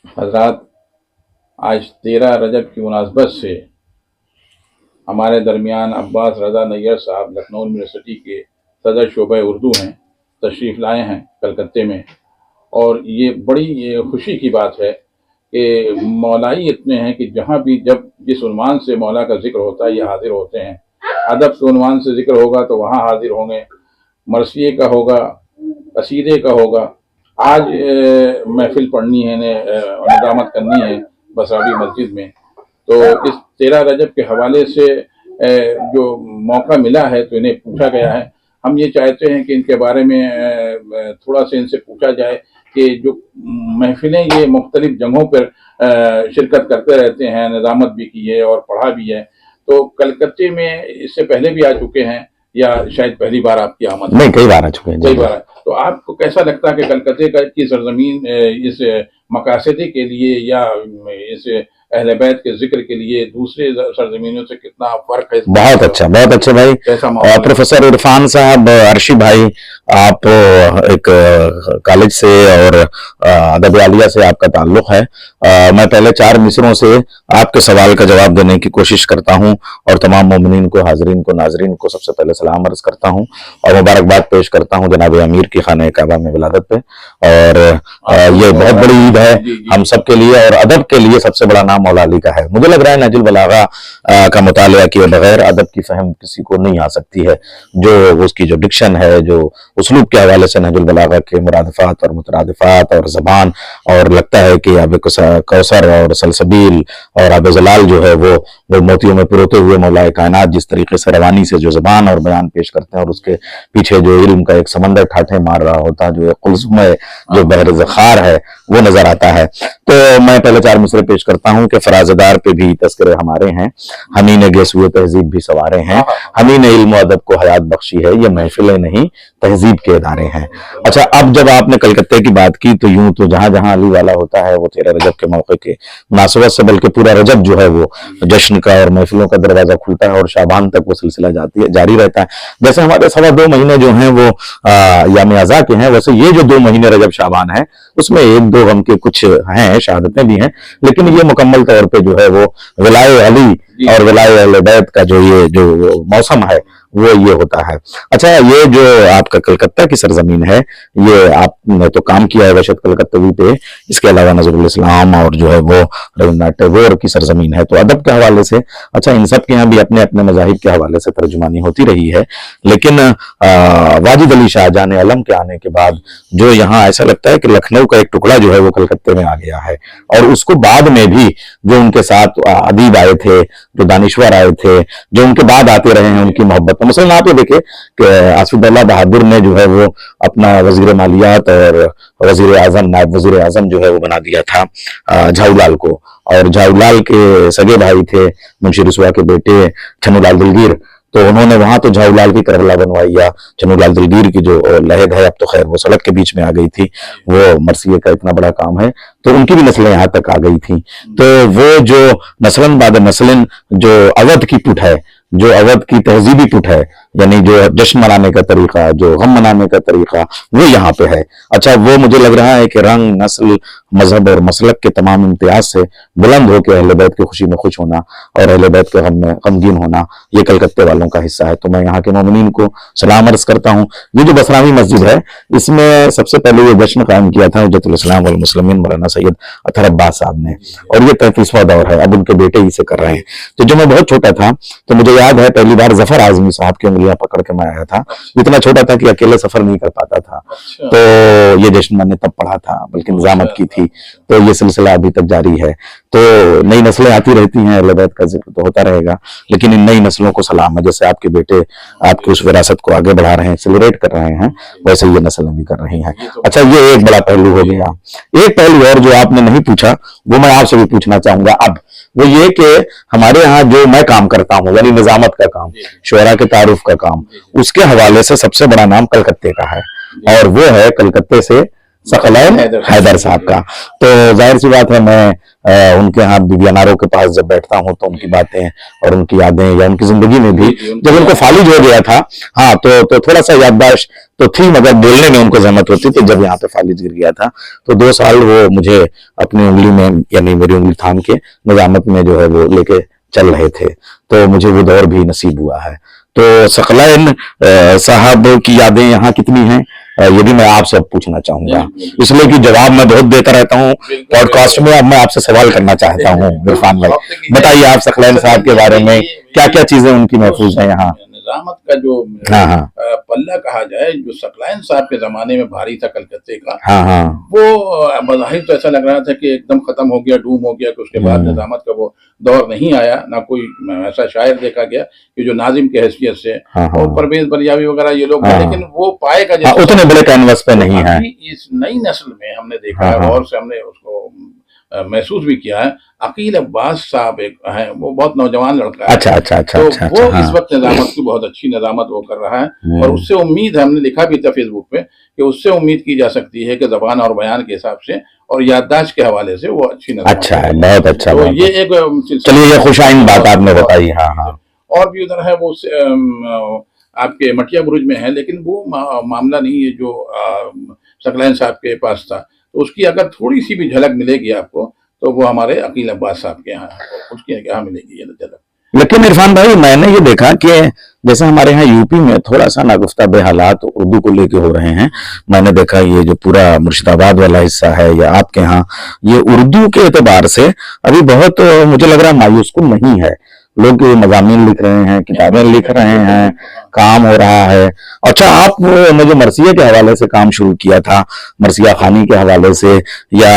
हजरात, आज 13 रजब की मुनासबत से हमारे दरमियान अब्बास रज़ा नैयर साहब लखनऊ यूनिवर्सिटी के सदर शोबा उर्दू हैं, तशरीफ़ लाए हैं कलकत्ते में। और ये बड़ी खुशी की बात है कि मौलाई इतने हैं कि जहाँ भी जब जिस उन्वान से मौला का जिक्र होता है ये हाजिर होते हैं। अदब के उन्वान से जिक्र होगा तो वहाँ हाजिर होंगे, मरसिए का होगा, कसीदे का होगा। आज महफिल पढ़नी है, निजामत करनी है बसरावी मस्जिद में। तो इस 13 रजब के हवाले से जो मौका मिला है तो इन्हें पूछा गया है। हम ये चाहते हैं कि इनके बारे में थोड़ा सा इनसे पूछा जाए कि जो महफिलें ये मुख्तलिफ जगहों पर शिरकत करते रहते हैं, निजामत भी की है और पढ़ा भी है। तो कलकत्ते में इससे पहले भी आ चुके हैं या शायद पहली बार आपकी आमद? नहीं, कई बार आ चुके हैं। कई बार। तो आपको कैसा लगता है कि कलकत्ते की सरजमीन इस मकासदे के लिए या इस अहले बैत के जिक्र के लिए दूसरे सरजमीनों से कितना फर्क है? बहुत अच्छा भाई। प्रोफेसर इरफान साहब, अर्शी भाई, आप एक कॉलेज से और अदब आलिया से आपका ताल्लुक है। मैं पहले 4 मिसरों से आपके सवाल का जवाब देने की कोशिश करता हूं और तमाम मोमिनीन को, हाजरीन को, नाजरीन को सबसे पहले सलाम अर्ज करता हूं और मुबारकबाद पेश करता हूं जनाब अमीर की खाने काबा में विलादत पे। और ये बहुत बड़ी ईद है हम सब के लिए और अदब के लिए सबसे बड़ा नाम मौला अली का है। मुझे लग रहा है नहजुल बलागा का मुतालिया किए बगैर अदब की फहम किसी को नहीं आ सकती है। जो उसकी जो डिक्शन है, जो उसलूब के हवाले से नहजुल बलागा के मुरादफात और मुतरादिफात और जबान, और लगता है कि आब कौसर और सलसबील और आब जलाल जो है वो मोतियों में पिरोते हुए मौलाए कायनात जिस तरीके से रवानी से जो जबान और बयान पेश करते हैं और उसके पीछे जो इल्म का एक समंदर ठाठे मार रहा होता है, जो एक कुल्ज़ुम है, जो बहर ज़खार है, वो नजर आता है। तो मैं पहले 4 मिसरे पेश करता हूं कि फराजदार पे भी तस्करे हमारे हैं, हमी ने गेस हुए तहजीब भी सवारे हैं, हमी ने इल्म अदब को हयात बख्शी है, ये महफिलें नहीं तहजीब के इदारे हैं। अच्छा, अब जब आपने कलकत्ते की बात की तो यूं तो जहां जहां अली वाला होता है वो 13 रजब के मौके के मुनासबत से, बल्कि पूरा रजब जो है वो जश्न का और महफिलों का दरवाजा खुलता है और शाबान तक वो सिलसिला जारी रहता है। जैसे हमारे 2.25 महीने जो हैं वो याम अज़ा के हैं, वैसे ये जो 2 महीने रजब शाबान है उसमें 1-2 गम के कुछ हैं, शहादतें भी हैं, लेकिन ये मुकम्मल तौर पे जो है वो विलाए अली और विलाए अहले बैत का जो मौसम है वो ये होता है। अच्छा, ये जो आपका कलकत्ता की सरजमीन है, ये आपने तो काम किया है वशत कलकत्तवी पे, इसके अलावा नजरुल इस्लाम और जो है वो रवींद्रनाथ टैगोर की सरजमीन है, तो अदब के हवाले से अच्छा इन सब के यहाँ भी अपने अपने मजाहिब के हवाले से तर्जुमानी होती रही है। लेकिन वाजिद अली शाहजहां आलम के आने के बाद जो यहाँ ऐसा लगता है कि लखनऊ का एक टुकड़ा जो है वो कलकत्ते में आ गया है, और उसको बाद में भी जो उनके साथ अदीब आए थे, जो दानिश्वर आए थे, जो उनके बाद आते रहे हैं, उनकी मोहब्बत। मसलन आप ये देखे कि आसिफुल्लाह बहादुर ने जो है वो अपना वजीर मालियात और वजीर आजम, नायब वजीर आजम जो है वो बना दिया था झाऊलाल को, और झाऊलाल के सगे भाई थे मुंशी रसवा के बेटे छन्नूलाल दिलगीर, तो उन्होंने वहां तो झाऊलाल की करबला बनवाई, या छन्नूलाल दिलगीर की जो लहद है, अब तो खैर वो सड़क के बीच में आ गई थी, वो मरसिए का इतना बड़ा काम है, तो उनकी भी नस्लें यहाँ तक आ गई थी। तो वो जो नस्लन बाद नस्लन जो अवध की पुट है, जो अवध की तहजीबी पुट है, यानी जो जश्न मनाने का तरीका, जो गम मनाने का तरीका, वो यहाँ पे है। अच्छा, वो मुझे लग रहा है कि रंग, नस्ल, मजहब और मसलक के तमाम इम्तियाज से बुलंद होकर अहले बैत की खुशी में खुश होना और अहले बैत के गम में गमगीन होना, ये कलकत्ते वालों का हिस्सा है। तो मैं यहाँ के मोमिनीन को सलाम अर्ज करता हूँ। ये जो बसरावी मस्जिद है, इसमें सबसे पहले ये जश्न कायम किया था हुज्जतुल इस्लाम वल मुस्लिमीन मौलाना सैयद अतहर अब्बास साहब ने, और ये 35वां दौर है, अब उनके बेटे ही से कर रहे हैं। तो जब मैं बहुत छोटा था तो मुझे याद है पहली बार जफर आजमी साहब की उंगलियां पकड़ के मैं आया था। इतना छोटा था कि अकेले सफर नहीं कर पाता था, तो ये जश्न मैंने तब पढ़ा था, बल्कि निजामत की थी। तो ये सिलसिला अभी तक जारी है। तो नई नस्लें आती रहती हैं, अहले बैत का जिक्र तो होता रहेगा, लेकिन इन नई नस्लों को सलाम है। जैसे आपके बेटे आपकी उस विरासत को आगे बढ़ा रहे हैं, सेलिब्रेट कर रहे हैं, वैसे ये नस्लें भी कर रही हैं। अच्छा, ये एक बड़ा पहलू हो गया। एक पहलू और जो आपने नहीं पूछा वो मैं आपसे भी पूछना चाहूंगा अब, वो ये कि हमारे यहाँ जो मैं काम करता हूँ, यानी निजामत का काम, शुरा के तारुफ का काम, उसके हवाले से सबसे बड़ा नाम कलकत्ते का है, और वो है कलकत्ते से सकलैन हैदर साहब का। तो जाहिर सी बात है, मैं उनके यहाँ बीबीएनआरओ के पास जब बैठता हूँ तो उनकी बातें और उनकी यादें या उनकी जिंदगी में भी जब उनको फालिज हो गया था, हाँ, तो थोड़ा सा याददाश्त तो थी, मगर बोलने में उनको जहमत होती थी। जब यहाँ पे फालिज गिर गया था तो 2 साल वो मुझे अपनी उंगली में, यानी मेरी उंगली थाम के निजामत में जो है वो लेके चल रहे थे, तो मुझे वो दौर भी नसीब हुआ है। तो सकलैन साहब की यादें यहाँ कितनी हैं, ये भी मैं आपसे अब पूछना चाहूंगा, इसलिए कि जवाब मैं बहुत देता रहता हूँ पॉडकास्ट में। अब मैं आपसे सवाल करना चाहता हूँ इरफान भाई, बताइए आप सकलैन साहब के बारे में, क्या क्या चीजें उनकी महफूज हैं यहाँ। निजामत का जो हाँ पल्ला कहा जाए, जो सकलैन साहब के जमाने में भारी था कलकत्ते का, हाँ वो बज़ाहिर तो ऐसा लग रहा था कि एकदम खत्म हो गया, डूम हो गया, कि उसके बाद निजामत का वो दौर नहीं आया, ना कोई ऐसा शायर देखा गया कि जो नाजिम के हैसियत से, और परवेज बलियावी वगैरह ये लोग, लेकिन वो पाएगा जैसे उतने बड़े कैनवस पे नहीं है। इस नई नस्ल में हमने देखा है और से हमने उसको महसूस भी किया है। अकील अब्बास साहब एक है, वो बहुत नौजवान लड़का है। अच्छा, तो वो इस वक्त निजामत की बहुत अच्छी निजामत वो कर रहा है, और उससे उम्मीद है, हमने लिखा भी था फेसबुक पे, कि उससे उम्मीद की जा सकती है कि जबान और बयान के हिसाब से और याददाश्त के हवाले से वो अच्छी निजामत। अच्छा है, बहुत अच्छा। तो ये एक, चलिए, ये खुशाइन बात आपने बताई। हाँ। और भी उधर है वो आपके मटिया बुरुज में है, लेकिन वो मामला नहीं है जो सकलैन साहब के पास था। तो उसकी अगर थोड़ी सी भी झलक मिलेगी आपको, तो वो हमारे अकील अब्बास साहब के यहाँ, उसके यहाँ मिलेगी ये झलक। लेकिन इरफान भाई, मैंने ये देखा कि जैसे हमारे यहाँ यूपी में थोड़ा सा नागुफ्ता बेहालात उर्दू को लेके हो रहे हैं। मैंने देखा ये जो पूरा मुर्शिदाबाद वाला हिस्सा है, या आपके यहाँ, ये उर्दू के एतबार से अभी बहुत, मुझे लग रहा है, मायूस कुन नहीं है। लोग मज़ामीन लिख रहे हैं, किताबें लिख रहे हैं, काम हो रहा है। अच्छा, आपने जो मरसिया के हवाले से काम शुरू किया था, मरसिया खानी के हवाले से, या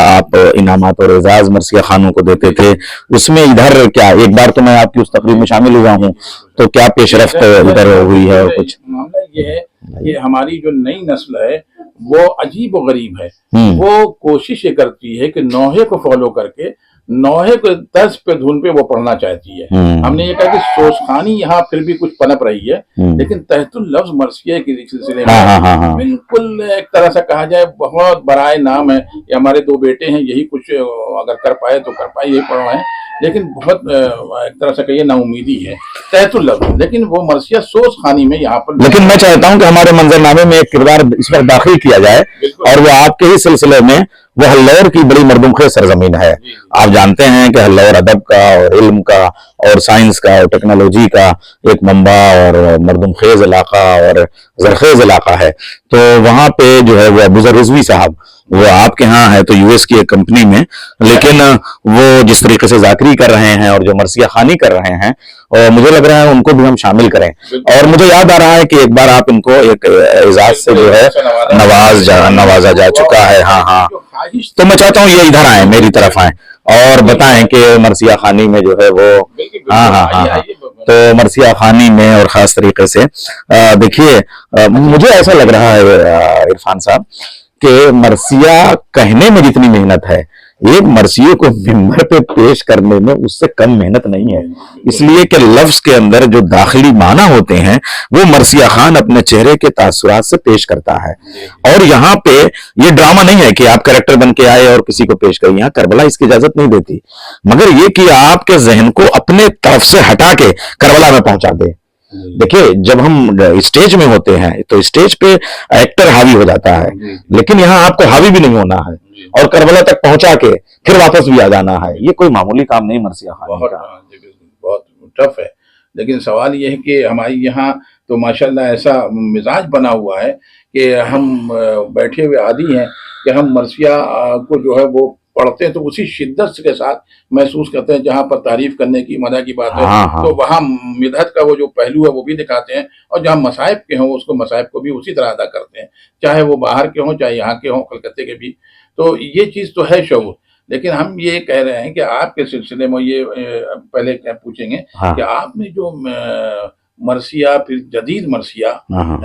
आप इनामात और एजाज मरसिया खानों को देते थे, उसमें इधर क्या, एक बार तो मैं आपकी उस तकरीब में शामिल हुआ हूँ, तो क्या पेशरफ्त इधर हुई है? और कुछ मामला ये है कि हमारी जो नई नस्ल है वो अजीब और गरीब है। वो कोशिश ये करती है कि नौहे को फॉलो करके नौहे को तर्ज पे धुन पे वो पढ़ना चाहती है। हमने ये कहा कि सोचखानी यहाँ फिर भी कुछ पनप रही है, लेकिन तहतुल लफ्ज मरसिया के सिलसिले में बिल्कुल एक तरह से कहा जाए बहुत बराए नाम है। ये हमारे 2 बेटे हैं, यही कुछ अगर कर पाए तो कर पाए, यही पढ़ रहे हैं, लेकिन बहुत एक तरह से कहिए नाउमीदी है तहतुल लफ्ज। लेकिन वो मरसिया सोचखानी में यहाँ पर, लेकिन मैं चाहता हूँ कि हमारे मंजरनामे में एक किरदार इस पर दाखिल किया जाए, और वो आपके ही सिलसिले में, वो हल्लौर की बड़ी मरदुमखेज सरजमीन है। आप जानते हैं कि हल्लौर अदब का और इल्म का और साइंस का और टेक्नोलॉजी का एक मंबा और मरदुमखेज इलाका और जरखेज इलाका है। तो वहां पे जो है वो अबू ज़र रिजवी साहब, वो आपके यहाँ है तो यूएस की एक कंपनी में, लेकिन वो जिस तरीके से जाकरी कर रहे हैं और जो मरसिया खानी कर रहे हैं, और मुझे लग रहा है उनको भी हम शामिल करें। और मुझे याद आ रहा है कि एक बार आप इनको एक एजाज से जो है नवाजा जा चुका है। हाँ। तो मैं चाहता हूँ ये इधर आए, मेरी तरफ आए और बताएं कि मरसिया खानी में जो है वो, हाँ। तो मरसिया खानी में और खास तरीके से देखिए, मुझे ऐसा लग रहा है इरफान साहब कि मरसिया कहने में जितनी मेहनत है, एक मरसिये को मिंबर पे पेश करने में उससे कम मेहनत नहीं है। इसलिए कि लफ्ज के अंदर जो दाखिली माना होते हैं वो मरसिया खान अपने चेहरे के तासुरात से पेश करता है। और यहाँ पे ये ड्रामा नहीं है कि आप कैरेक्टर बन के आए और किसी को पेश करें। यहाँ करबला इसकी इजाजत नहीं देती, मगर ये कि आपके जहन को अपने तरफ से हटा के करबला में पहुंचा दे। देखिए, जब हम स्टेज में होते हैं तो स्टेज पे एक्टर हावी हो जाता है, लेकिन यहाँ आपको हावी भी नहीं होना है और करबला तक पहुंचा के फिर वापस भी आ जाना है। ये कोई मामूली काम नहीं मरसिया खानी का। बहुत टफ है। लेकिन सवाल ये है कि हमारे यहाँ तो माशाल्लाह ऐसा मिजाज बना हुआ है कि हम बैठे हुए आदी हैं कि हम मरसिया को जो है वो पढ़ते हैं तो उसी शिद्दत के साथ महसूस करते हैं। जहाँ पर तारीफ करने की, मदह की बात है, तो वहाँ मिदहत का वो जो पहलू है वो भी दिखाते हैं, और जहाँ मसाइब के हों उसको मसाइब को भी उसी तरह अदा करते हैं, चाहे वो बाहर के हों चाहे यहाँ के हों, कलकत्ते के भी। तो ये चीज़ तो है शऊर। लेकिन हम ये कह रहे हैं कि आपके सिलसिले में ये पहले क्या पूछेंगे कि आपने जो मरसिया, फिर जदीद मरसिया,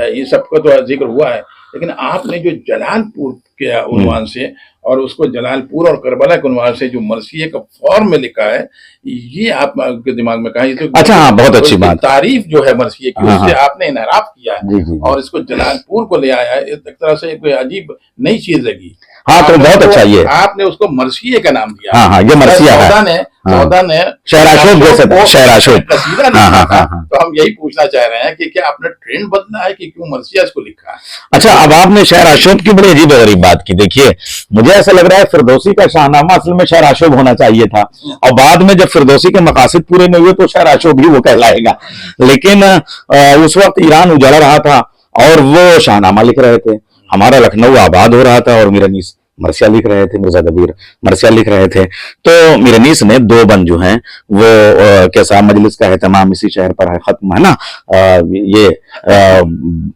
ये सबका तो जिक्र हुआ है, लेकिन आपने जो जलालपुर के उन्वान से और उसको जलालपुर और करबला के उनवार से जो मरसिए का फॉर्म में लिखा है, ये आपके दिमाग में कहा, ये तो अच्छा, हाँ, बहुत अच्छी बात। तारीफ जो है मरसिए की, हाँ, उससे हाँ, आपने इनहराफ किया है जी, जी, और इसको जलालपुर को ले आया है। एक तरह से कोई अजीब नई चीज लगी। हाँ, तो बहुत अच्छा ये आपने उसको मरसिए का नाम दिया। हाँ, हाँ, ये मरसिया है। सौदा ने शहर अशोक जैसे था, शहर अशोक कसीदा हाँ, लिखा हाँ, था। हाँ। तो हम यही पूछना चाह रहे हैं कि क्या आपने ट्रेंड बदला है कि क्यों मरसिया इसको लिखा है? अच्छा, अब आपने शहर अशोक की बड़ी अजीब गरीब बात की। देखिए, मुझे ऐसा लग रहा है फिरदौसी का शाहनामा असल में शहर अशोक होना चाहिए था, और बाद में जब फिरदौसी के मकासद पूरे नहीं हुए तो शहर अशोक ही वो कहलाएगा। लेकिन उस वक्त ईरान उजड़ रहा था और वो शाहनामा लिख रहे थे, हमारा लखनऊ आबाद हो रहा था, और मीरानीस मरसिया लिख रहे थे, मिर्जा कबीर मरसिया लिख रहे थे। तो मीरानीस ने दो बंद जो हैं वो कैसा मजलिस का एहतमाम इसी शहर पर है, खत्म है ना, ये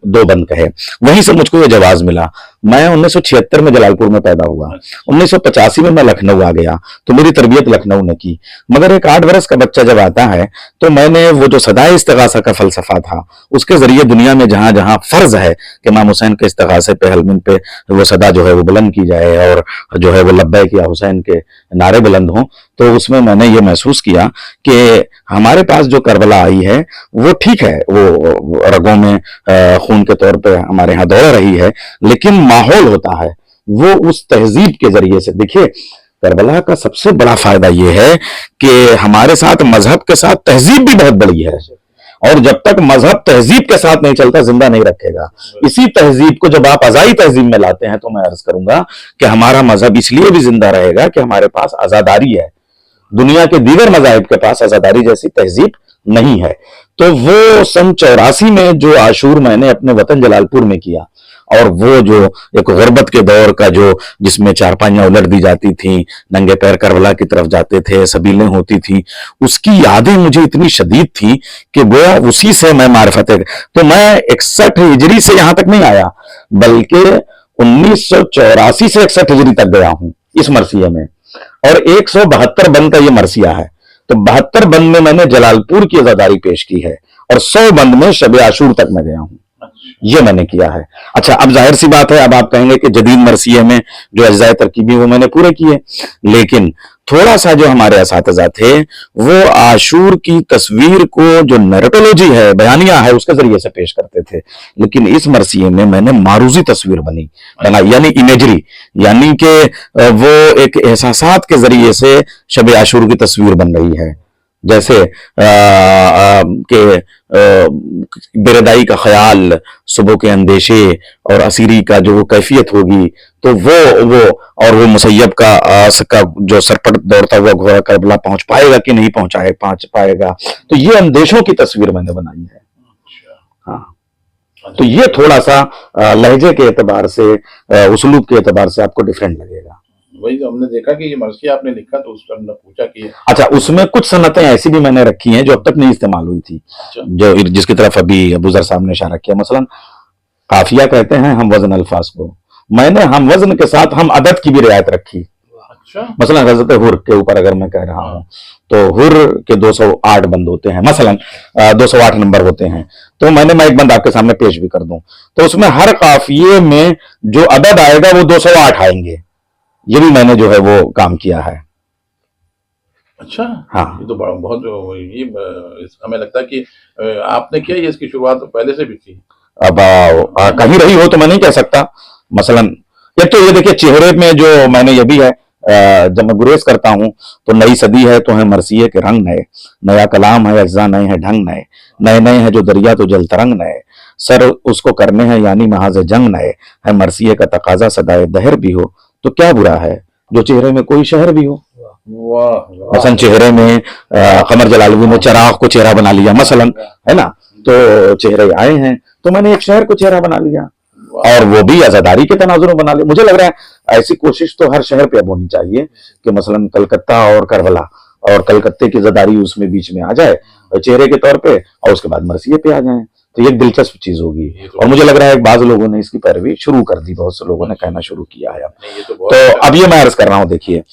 दो बंद कहे। वहीं से मुझको ये जवाब मिला। मैं 1976 में जलालपुर में पैदा हुआ, 1985 में मैं लखनऊ आ गया, तो मेरी तरबियत लखनऊ ने की। मगर एक 8 वर्ष का बच्चा जब आता है तो मैंने वो जो सदाए इस्तिगासा का फलसफा था, उसके जरिए दुनिया में जहां जहां फर्ज है कि इमाम हुसैन के इस्तिगासे पे हलमिन पे वो सदा जो है वो बुलंद की जाए और जो है वो लब्बैक या हुसैन के नारे बुलंद हों, तो उसमें मैंने ये महसूस किया कि हमारे पास जो करबला आई है वो ठीक है, वो रगों में खून के तौर पे हमारे यहाँ दौड़ रही है, लेकिन माहौल होता है वो उस तहजीब के जरिए से। देखिए, करबला का सबसे बड़ा फायदा ये है कि हमारे साथ मजहब के साथ तहजीब भी बहुत बड़ी है, और जब तक मजहब तहजीब के साथ नहीं चलता जिंदा नहीं रखेगा। इसी तहजीब को जब आप अज़ाई तहजीब में लाते हैं तो मैं अर्ज करूंगा कि हमारा मजहब इसलिए भी जिंदा रहेगा कि हमारे पास आजादारी है। दुनिया के दीगर मजाहिब के पास आजादारी जैसी तहजीब नहीं है। तो वो सन 84 में जो आशूर मैंने अपने वतन जलालपुर में किया, और वो जो एक गुर्बत के दौर का जो जिसमें चारपाइयां उलट दी जाती थी, नंगे पैर करबला की तरफ जाते थे, सबीलें होती थी, उसकी यादें मुझे इतनी शदीद थी कि गोया उसी से मैं मारिफत। तो मैं 61 हिजरी से यहां तक नहीं आया, बल्कि 1984 से 61 हिजरी तक गया हूं इस मरसिया में, और 172 बंद का ये मरसिया है। तो 72 बंद में मैंने जलालपुर की आजादारी पेश की है, और 100 बंद में शब आशूर तक मैं गया हूं, ये मैंने किया है। अच्छा, अब जाहिर सी बात है, अब आप कहेंगे कि जदीद मरसिये में जो अज्जाए तरकीबी वो मैंने पूरे किए, लेकिन थोड़ा सा जो हमारे असातिज़ा थे वो आशूर की तस्वीर को जो नैरेटोलॉजी है, बयानिया है, उसके जरिए से पेश करते थे। लेकिन इस मरसिये में मैंने मारूजी तस्वीर बना, यानी इमेजरी, यानी कि वो एक एहसासात के जरिए से शब आशूर की तस्वीर बन रही है। जैसे के बेरदाई का ख्याल, सुबह के अंदेशे और असीरी का जो कैफियत होगी, तो वो और वो मुसैयब का जो सरपट दौड़ता हुआ घोड़ा करबला पहुंच पाएगा कि नहीं पहुंच पाएगा, तो ये अंदेशों की तस्वीर मैंने बनाई है। हाँ, तो ये थोड़ा सा लहजे के एतबार से, उसलूब के एतबार से आपको डिफरेंट लगेगा। वही तो हमने देखा कि ये मरसिया आपने लिखा, तो उस पर हमने पूछा कि अच्छा, उसमें कुछ सनतें ऐसी भी मैंने रखी हैं जो अब तक नहीं इस्तेमाल हुई थी, जो जिसकी तरफ अभी अबूजर साहब ने इशारा किया। मसलन काफिया कहते हैं हम वजन अल्फाज को, मैंने हम वजन के साथ हम अदद की भी रियायत रखी। अच्छा, मसलन हजरत हुर के ऊपर अगर मैं कह रहा हूं तो हुर के 208 बंद होते हैं, मसलन 208 नंबर होते हैं, तो मैं एक बंद आपके सामने पेश भी कर दूं, तो उसमें हर काफिये में जो अदद आएगा वो 208 आएंगे। ये भी मैंने जो है वो काम किया है। अच्छा, हाँ, ये तो बड़ा बहुत ये हमें लगता है कि आपने किया, ये इसकी शुरुआत तो पहले से भी थी। अब कहीं रही हो तो मैं नहीं कह सकता। मसलन एक तो ये देखिए, चेहरे में जो मैंने ये भी है, जब मैं गुरेज करता हूं तो नई सदी है तो है मरसिये के रंग नए, नया कलाम है अज्जा नए हैं ढंग नए, नए नए हैं जो दरिया तो जल तरंग नए, सर उसको करने हैं यानी महाज जंग नए, है मरसिये का तकाजा सदाए दहर भी हो, तो क्या बुरा है जो चेहरे में कोई शहर भी हो। मसलन चेहरे में कमर जलालवी ने चिराग को चेहरा बना लिया, मसलन, है ना, तो चेहरे आए हैं तो मैंने एक शहर को चेहरा बना लिया, और वो भी आजादारी के तनाजुर में बना लिया। मुझे लग रहा है ऐसी कोशिश तो हर शहर पे अब होनी चाहिए कि मसलन कलकत्ता और करबला और कलकत्ते की आजादारी उसमें बीच में आ जाए चेहरे के तौर पे, और उसके बाद मरसिये पे आ जाए, तो ये दिलचस्प चीज होगी। और मुझे लग रहा है बाज लोगों ने इसकी पैरवी शुरू कर दी, बहुत से लोगों ने कहना शुरू किया है। तो अब ये मैं अर्ज कर रहा हूँ, देखिए,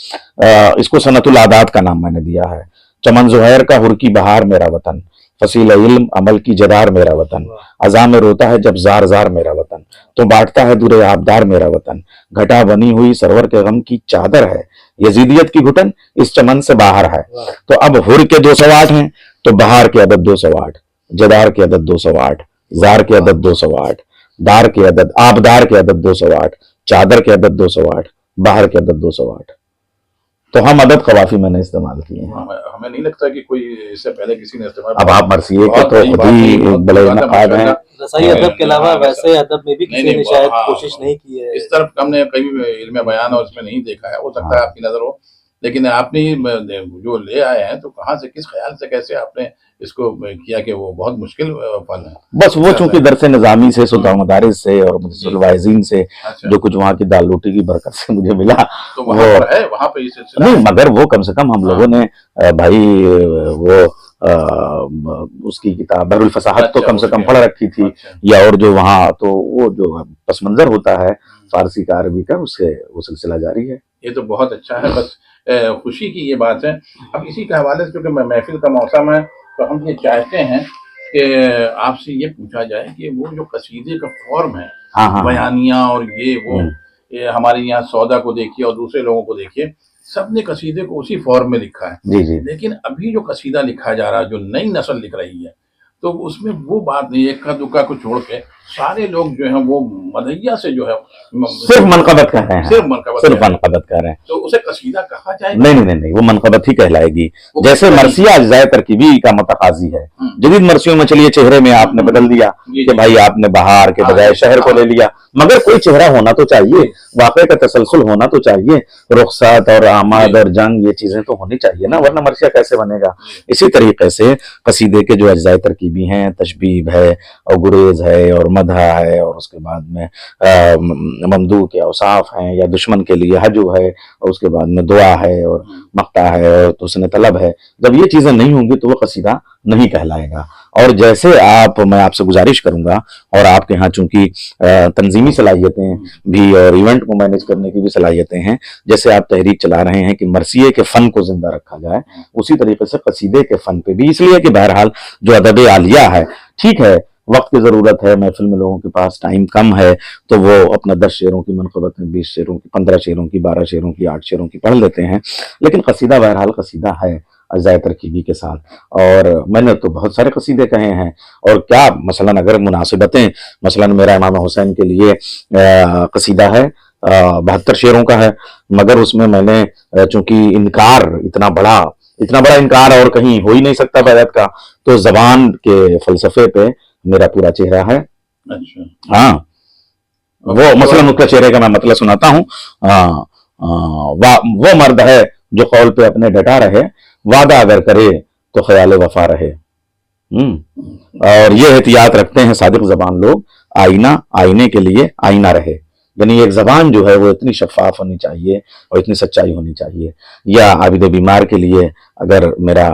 इसको सनतुल आदात का नाम मैंने दिया है। चमन जुहैर का हुर की बहार मेरा वतन, फसील इल्म अमल की जदार मेरा वतन, अज़ा में रोता है जब जार जार मेरा वतन, तो बांटता है दुरे आबदार मेरा वतन, घटा बनी हुई सरवर के गम की चादर है, यजीदियत की घुटन इस चमन से बाहर है। तो अब हुर के 208 हैं, तो बहार की अदद 208, जदार की अदद 208, जार की अदद 208, दार की अदद आबदार की अदद 208, चादर की अदद 208, बाहर की अदद 208। तो हम अदद कवाफी मैंने इस्तेमाल किए हैं। हमें नहीं लगता कि कोई इससे पहले किसी ने इस्तेमाल। अब आप मरसिए के तो खुद ही बड़े नकाब हैं। रसाई अदब के अलावा वैसे अदब में भी किसी ने शायद कोशिश नहीं की है। इस तरफ हमने कभी इल्म बयान और इसमें नहीं देखा है, हो सकता है आपकी नजर हो, लेकिन आपने जो ले आए हैं तो कहाँ से, किस ख्याल से, कैसे आपने इसको किया कि वो बहुत मुश्किल फल है? बस वो चूंकि दरस निज़ामी से, सुल्तान मदारिस से और मुदर्रिसीन से जो कुछ वहाँ की दाल रोटी की बरकत से मुझे मिला, तो वहाँ पर है, वहाँ पे नहीं, मगर वो कम से कम हम लोगों ने भाई वो उसकी किताब बहरुल फसाहत तो कम से कम पढ़ रखी थी, या और जो वहाँ तो वो जो पस मंजर होता है फारसी का अरबी का, उससे वो सिलसिला जारी है। ये तो बहुत अच्छा है, बस खुशी की ये बात है। अब इसी के हवाले से क्योंकि महफिल का मौसम है, तो हम ये चाहते हैं कि आपसे ये पूछा जाए कि वो जो कसीदे का फॉर्म है, बयानिया और ये वो, ये हमारे यहाँ सौदा को देखिए और दूसरे लोगों को देखिए, सबने कसीदे को उसी फॉर्म में लिखा है। जी जी। लेकिन अभी जो कसीदा लिखा जा रहा है, जो नई नस्ल लिख रही है, तो उसमें वो बात नहीं, एक का दुक्का को छोड़ के सारे लोग जो हैं वो मदहिया से जो है सिर्फ मनकबत कर रहे हैं, सिर्फ मनकबत कर रहे हैं, तो उसे कसीदा कहा जाए? नहीं, वो मनकबत ही कहलाएगी। जैसे मरसिया अज्जाए तरकीबी का मतकाजी है। जदीद मरसियों में चलिए चेहरे में आपने बदल दिया कि भाई आपने बहार के बजाय शहर को ले लिया, मगर कोई चेहरा होना तो चाहिए, वाक़े का तसलसल होना तो चाहिए, रुखसात और आमाद और जंग ये चीजें तो होनी चाहिए ना, वरना मरसिया कैसे बनेगा। इसी तरीके से कसीदे के जो अज्जाए तरकीबी हैं, तशबीब है और गुरेज है और मदहा है, और उसके बाद में ममदू के औसाफ हैं, या दुश्मन के लिए हजू है, और उसके बाद में दुआ है और मक्ता है और तुसने तलब है, जब ये चीजें नहीं होंगी तो वो कसीदा नहीं कहलाएगा। और जैसे मैं आपसे गुजारिश करूंगा, और आपके यहाँ चूंकि तंजीमी सलाहियतें भी और इवेंट को मैनेज करने की भी सलाहियतें हैं, जैसे आप तहरीक चला रहे हैं कि मरसिए के फन को जिंदा रखा जाए, उसी तरीके से कसीदे के फन पे भी, इसलिए कि बहरहाल जो अदब आलिया है, ठीक है वक्त की जरूरत है, महफिल में लोगों के पास टाइम कम है, तो वो अपना 10 शेरों की मनक़बत में 20 शेरों की, 15 शेरों की, 12 शेरों की, 8 शेरों की पढ़ लेते हैं, लेकिन कसीदा बहरहाल कसीदा है अज़ाए तरकीबी के साथ। और मैंने तो बहुत सारे कसीदे कहे हैं, और क्या मसलन अगर मुनासिबतें, मसलन मेरा इमाम हुसैन के लिए कसीदा है 72 शेरों का है, मगर उसमें मैंने चूंकि इनकार इतना बड़ा इनकार और कहीं हो ही नहीं सकता बैरत का, तो जबान के फलसफे पे मेरा पूरा चेहरा है। अच्छा। हाँ, वो मसलन उसका चेहरे का मैं मतलब सुनाता हूँ। वो मर्द है जो कौल पे अपने डटा रहे, वादा अगर करे तो ख्याल वफा रहे। और ये एहतियात रखते हैं सादिक जबान लोग, आईने के लिए आईना रहे, यानी एक जबान जो है वो इतनी शफाफ होनी चाहिए और इतनी सच्चाई होनी चाहिए। या आबिद बीमार के लिए अगर मेरा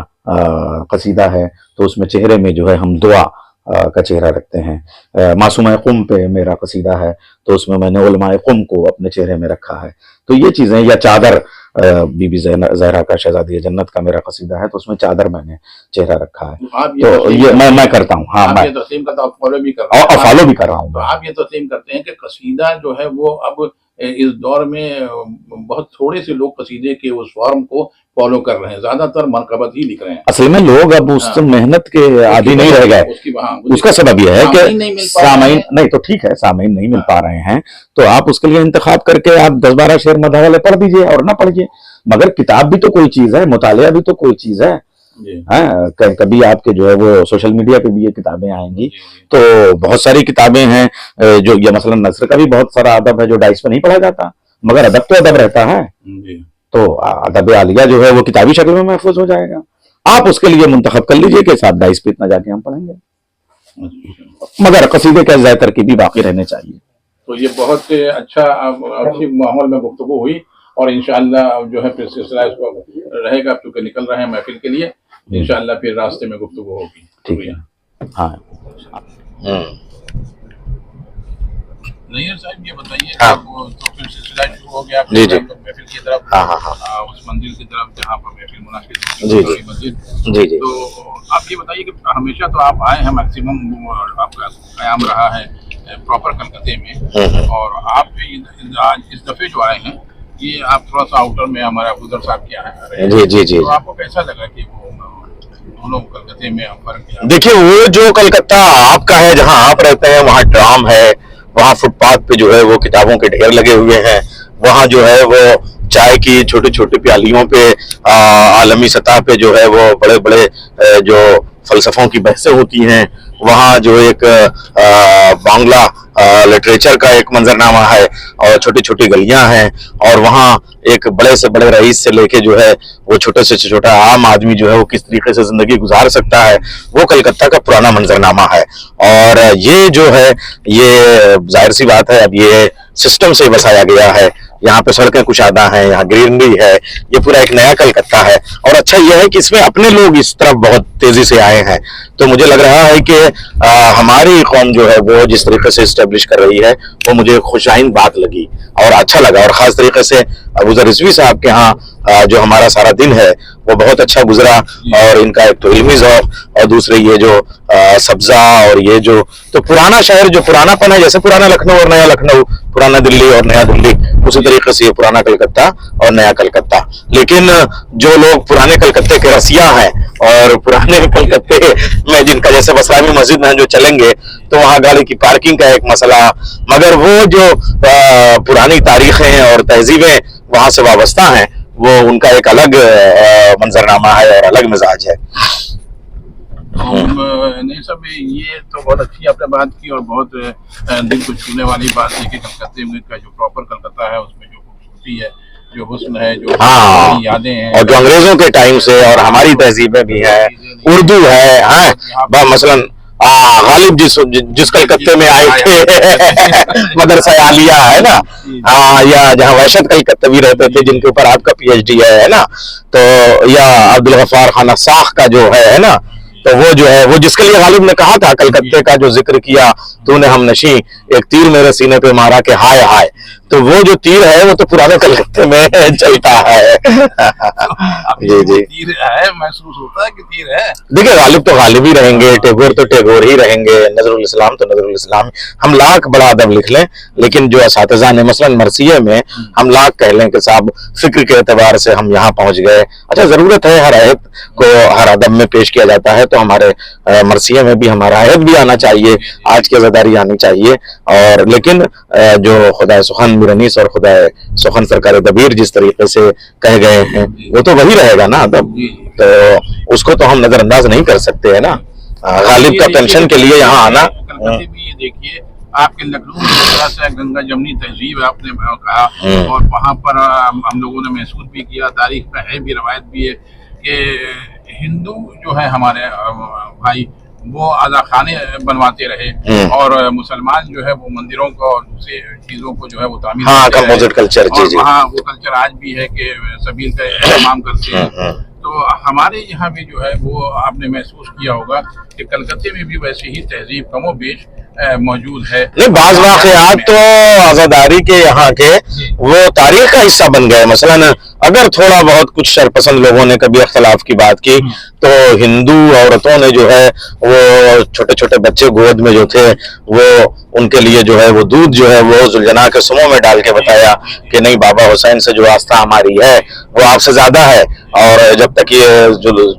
कसीदा है, तो उसमें चेहरे में जो है हम दुआ का चेहरा रखते हैं। मासूम कुम पे मेरा कसीदा है, तो उसमें मैंने उलमाए कुम को अपने चेहरे में रखा है। तो ये चीजें, या चादर बीबी जहरा का शहजादी जन्नत का मेरा कसीदा है, तो उसमें चादर मैंने चेहरा रखा है। तो ये मैं करता हूँ। हाँ, मैं फॉलो भी कर रहा हूँ। आप ये तस्लीम करते हैं कि कसीदा जो है वो अब इस दौर में बहुत थोड़े से लोग कसीदे के उस फॉर्म को फॉलो कर रहे हैं, ज्यादातर मनकबत ही लिख रहे हैं। असल में लोग अब उस मेहनत के आदी नहीं रह गए। उसका सबब यह है कि सामईन नहीं, तो ठीक है सामईन नहीं मिल पा रहे हैं, तो आप उसके लिए इंतखाब करके आप 10-12 शेर मदह वाले पढ़ दीजिए और ना पढ़िए, मगर किताब भी तो कोई चीज है, मुतालिया भी तो कोई चीज है। कभी आपके जो है वो सोशल मीडिया पे भी ये किताबें आएंगी, तो बहुत सारी किताबें हैं जो, ये मसलन नस्र का भी बहुत सारा अदब है जो डाइस पे नहीं पढ़ा जाता, मगर अदब तो अदब रहता है। तो अदब आलिया जो है वो किताबी शक्ल में महफूज हो जाएगा। आप उसके लिए मुंतखब कर लीजिए कि साहब डाइस पे इतना जाके हम पढ़ेंगे, मगर कसीदे के अज़ाए तरकीबी बाकी रहने चाहिए। तो ये बहुत अच्छा अच्छी माहौल में गुफ्तगू हुई, और इंशाअल्लाह जो है फिर सिलसिला इसको रहेगा, क्योंकि निकल रहे हैं महफिल के लिए, इंशाअल्लाह फिर रास्ते में गुफ्तगू होगी। शुक्रिया। हाँ नैयर साहब, ये बताइए, तो फिर सिलसिला शुरू हो गया महफिल की तरफ। हाँ। मंदिर की तरफ जहाँ पर महफिल मुनाकिद जी, होती जी। है मस्जिद। जी जी। तो आप ये बताइए कि हमेशा तो आप आए हैं, मैक्सिमम आपका क़याम रहा है प्रॉपर कलकत्ते में, और आप आज इस दफ़े जो आए हैं ये आप थोड़ा सा आउटर में हमारे अबूजर साहब के यहाँ रहे हैं। जी जी जी। तो आपको कैसा लगा कि वो दोनों कलकत्ते में फर्क क्या? देखिए, वो जो कलकत्ता आपका है, जहां आप रहते हैं, वहां ट्राम है, वहां फुटपाथ पे जो है वो किताबों के ढेर लगे हुए हैं, वहां जो है वो चाय की छोटी छोटी प्यालियों पे आलमी सतह पे जो है वो बड़े बड़े जो फलसफों की बहसें होती हैं, वहाँ जो एक बांग्ला लिटरेचर का एक मंजरनामा है, और छोटी छोटी गलियां हैं, और वहाँ एक बड़े से बड़े रईस से लेके जो है वो छोटे से छोटा आम आदमी जो है वो किस तरीके से जिंदगी गुजार सकता है, वो कलकत्ता का पुराना मंजरनामा है। और ये जो है, ये जाहिर सी बात है, अब ये सिस्टम से बसाया गया है, यहाँ पे सड़कें कुशादा हैं, यहाँ ग्रीनरी है, ये पूरा एक नया कलकत्ता है। और अच्छा यह है कि इसमें अपने लोग इस तरफ बहुत तेजी से आए हैं, तो मुझे लग रहा है कि हमारी कौम जो है वो जिस तरीके से इस्टेब्लिश कर रही है, वो मुझे खुशाइन बात लगी और अच्छा लगा। और खास तरीके से अबूजर रिजवी साहब के यहाँ जो हमारा सारा दिन है वो बहुत अच्छा गुजरा, और इनका एक तो इल्मी ज़ौक़, और दूसरे ये जो सब्जा, और ये जो तो पुराना शहर, जो पुरानापन है, जैसे पुराना लखनऊ और नया लखनऊ, पुराना दिल्ली और नया दिल्ली, उसी तरीके से ये पुराना कलकत्ता और नया कलकत्ता। लेकिन जो लोग पुराने कलकत्ते के रसिया हैं, और पुराने कलकत्ते में जिनका जैसे बसरामी मस्जिद में जो चलेंगे तो वहाँ गाड़ी की पार्किंग का एक मसला, मगर वो जो पुरानी तारीखें और तहजीबें वहाँ से वाबस्ता हैं, वो उनका एक अलग मंजरनामा है और अलग मिजाज है। नहीं सब, ये तो बहुत अच्छी आपने बात की, और बहुत दिल को छूने वाली बात है कि कलकत्ते में का जो प्रॉपर कलकत्ता है उसमें जो खूबसूरती है, जो हुस्न है, जो हाँ, यादें हैं, और जो अंग्रेजों के टाइम से और हमारी तहजीबें भी है, उर्दू है, हाँ, मसलन गालिब जिस कलकत्ते में आए थे मदरसा आलिया है ना, या जहाँ वहशत कलकत्ते भी रहते थे, जिनके ऊपर आपका PhD है ना, तो या अब्दुल गफ्फार खान साख का जो है ना, तो वो जो है, वो जिसके लिए गालिब ने कहा था, कलकत्ते का जो जिक्र किया तूने हम नशी, एक तीर मेरे सीने पे मारा के हाय हाय, तो वो जो तीर है वो तो पुराने कलकत्ते में चलता है। जी जी, तीर है, महसूस होता है कि तीर है। देखिए, गालिब तो गालिब ही रहेंगे, टैगोर तो टैगोर ही रहेंगे, नजरुल इस्लाम तो नजरुल इस्लाम। हम लाख बड़ा अदब लिख लें, लेकिन जो असातिज़ा ने मसलन मरसिये में हम लाख कह लें कि साहब फिक्र के एतबार से हम यहाँ पहुंच गए। अच्छा, जरूरत है हर आयत को हर अदब में पेश किया जाता है, तो हमारे मरसिये में भी हमारा आयत भी आना चाहिए, आज की अज़ादारी आनी चाहिए। और लेकिन जो खुदा सुखन मिरनीस और खुदा सुखन सरकार दबीर जिस तरीके से कह गए हैं, वो तो वही रहेगा ना अदब, तो उसको तो हम नजरअंदाज नहीं कर सकते है ना। गालिब का पेंशन के लिए यहाँ आना। कलकत्ते में ये देखिए, आपके लखनऊ में जिस तरह से गंगा जमनी तहजीब आपने कहा, और वहाँ पर हम लोगों ने महसूस भी किया, तारीख में है भी, रवायत भी है कि हिंदू जो है हमारे भाई वो आज़ा खाने बनवाते रहे, और मुसलमान जो है वो मंदिरों को और दूसरी चीज़ों को जो है वो तामीर करते कल्चर, और वहाँ वो कल्चर आज भी है कि सबील का एहतमाम करते हैं। तो हमारे यहाँ भी जो है वो आपने महसूस किया होगा कि कलकत्ते में भी वैसे ही तहजीब कमोबेश मौजूद है। नहीं, बाज़ वाक़यात तो आज़ादारी के यहाँ के वो तारीख का हिस्सा बन गए। मसलन अगर थोड़ा बहुत कुछ शरपसंद लोगों ने कभी अख्तलाफ की बात की, तो हिंदू औरतों ने जो है वो छोटे छोटे बच्चे गोद में जो थे, वो उनके लिए जो है वो दूध जो है वो जुलजना के सुमों में डाल के बताया कि नहीं, बाबा हुसैन से जो आस्था हमारी है वो आपसे ज्यादा है, और जब तक ये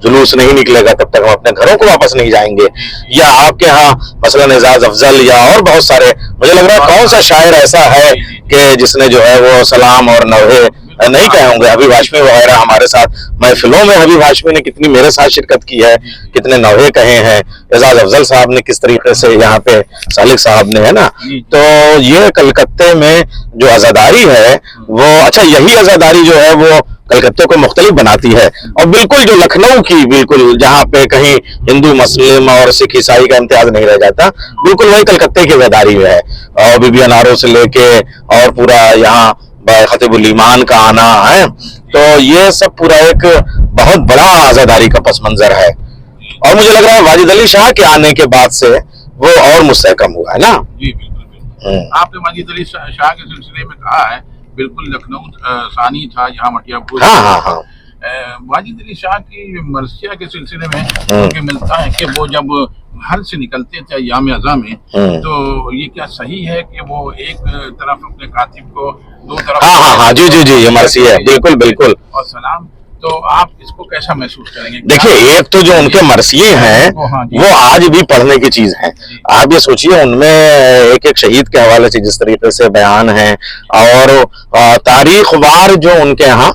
जुलूस नहीं निकलेगा तब तक हम अपने घरों को वापस नहीं जाएंगे। या आपके यहाँ मसलन एजाज अफजल या और बहुत सारे, मुझे लग रहा है कौन सा शायर ऐसा है कि जिसने जो है वो सलाम और नवहे नहीं कहे होंगे। हबीब हाशमी वगैरह हमारे साथ महफिलों में, हबीब हाशमी ने कितनी मेरे साथ शिरकत की है, कितने नवहे कहे हैं, एजाज अफजल साहब ने किस तरीके से, यहाँ पे सालिक साहब ने, है ना। तो ये कलकत्ते में जो आज़ादारी है वो, अच्छा यही आज़ादारी जो है वो कलकत्ते को मुख्तलिफ बनाती है। और बिल्कुल जो लखनऊ की, बिल्कुल जहाँ पे कहीं हिंदू मुस्लिम और सिख ईसाई का इम्तियाज नहीं रह जाता, बिल्कुल वही कलकत्ते की आज़ादारी में है। और बीबी अनारों से लेके और पूरा यहाँ खतीबुल ईमान का आना है, तो ये सब पूरा एक बहुत बड़ा आज़ादारी का पस मंजर है। और मुझे लग रहा है वाजिद अली शाह के आने के बाद से वो और मुस्तहकम हुआ है ना। जी बिल्कुल बिल्कुल। आपने वाजिद अली शाह के सिलसिले में कहा है बिल्कुल लखनऊ सानी था, यहाँ मटियापुर। हाँ हाँ हाँ। वाजिद अली शाह की मरसिया के सिलसिले में मुझे मिलता है कि वो जब घर से निकलते थे अय्याम अज़ा में, तो ये क्या सही है कि वो एक तरफ अपने कातिब को, दो तरफ? हाँ हाँ हाँ, जी जी जी, ये मरसी है, बिल्कुल बिल्कुल। और सलाम, तो आप इसको कैसा महसूस करेंगे? देखिए, एक तो जो उनके मरसिये हैं वो आज भी पढ़ने की चीज है। आप ये सोचिए, उनमें एक एक शहीद के हवाले से जिस तरीके से बयान है, और तारीख वार जो उनके यहाँ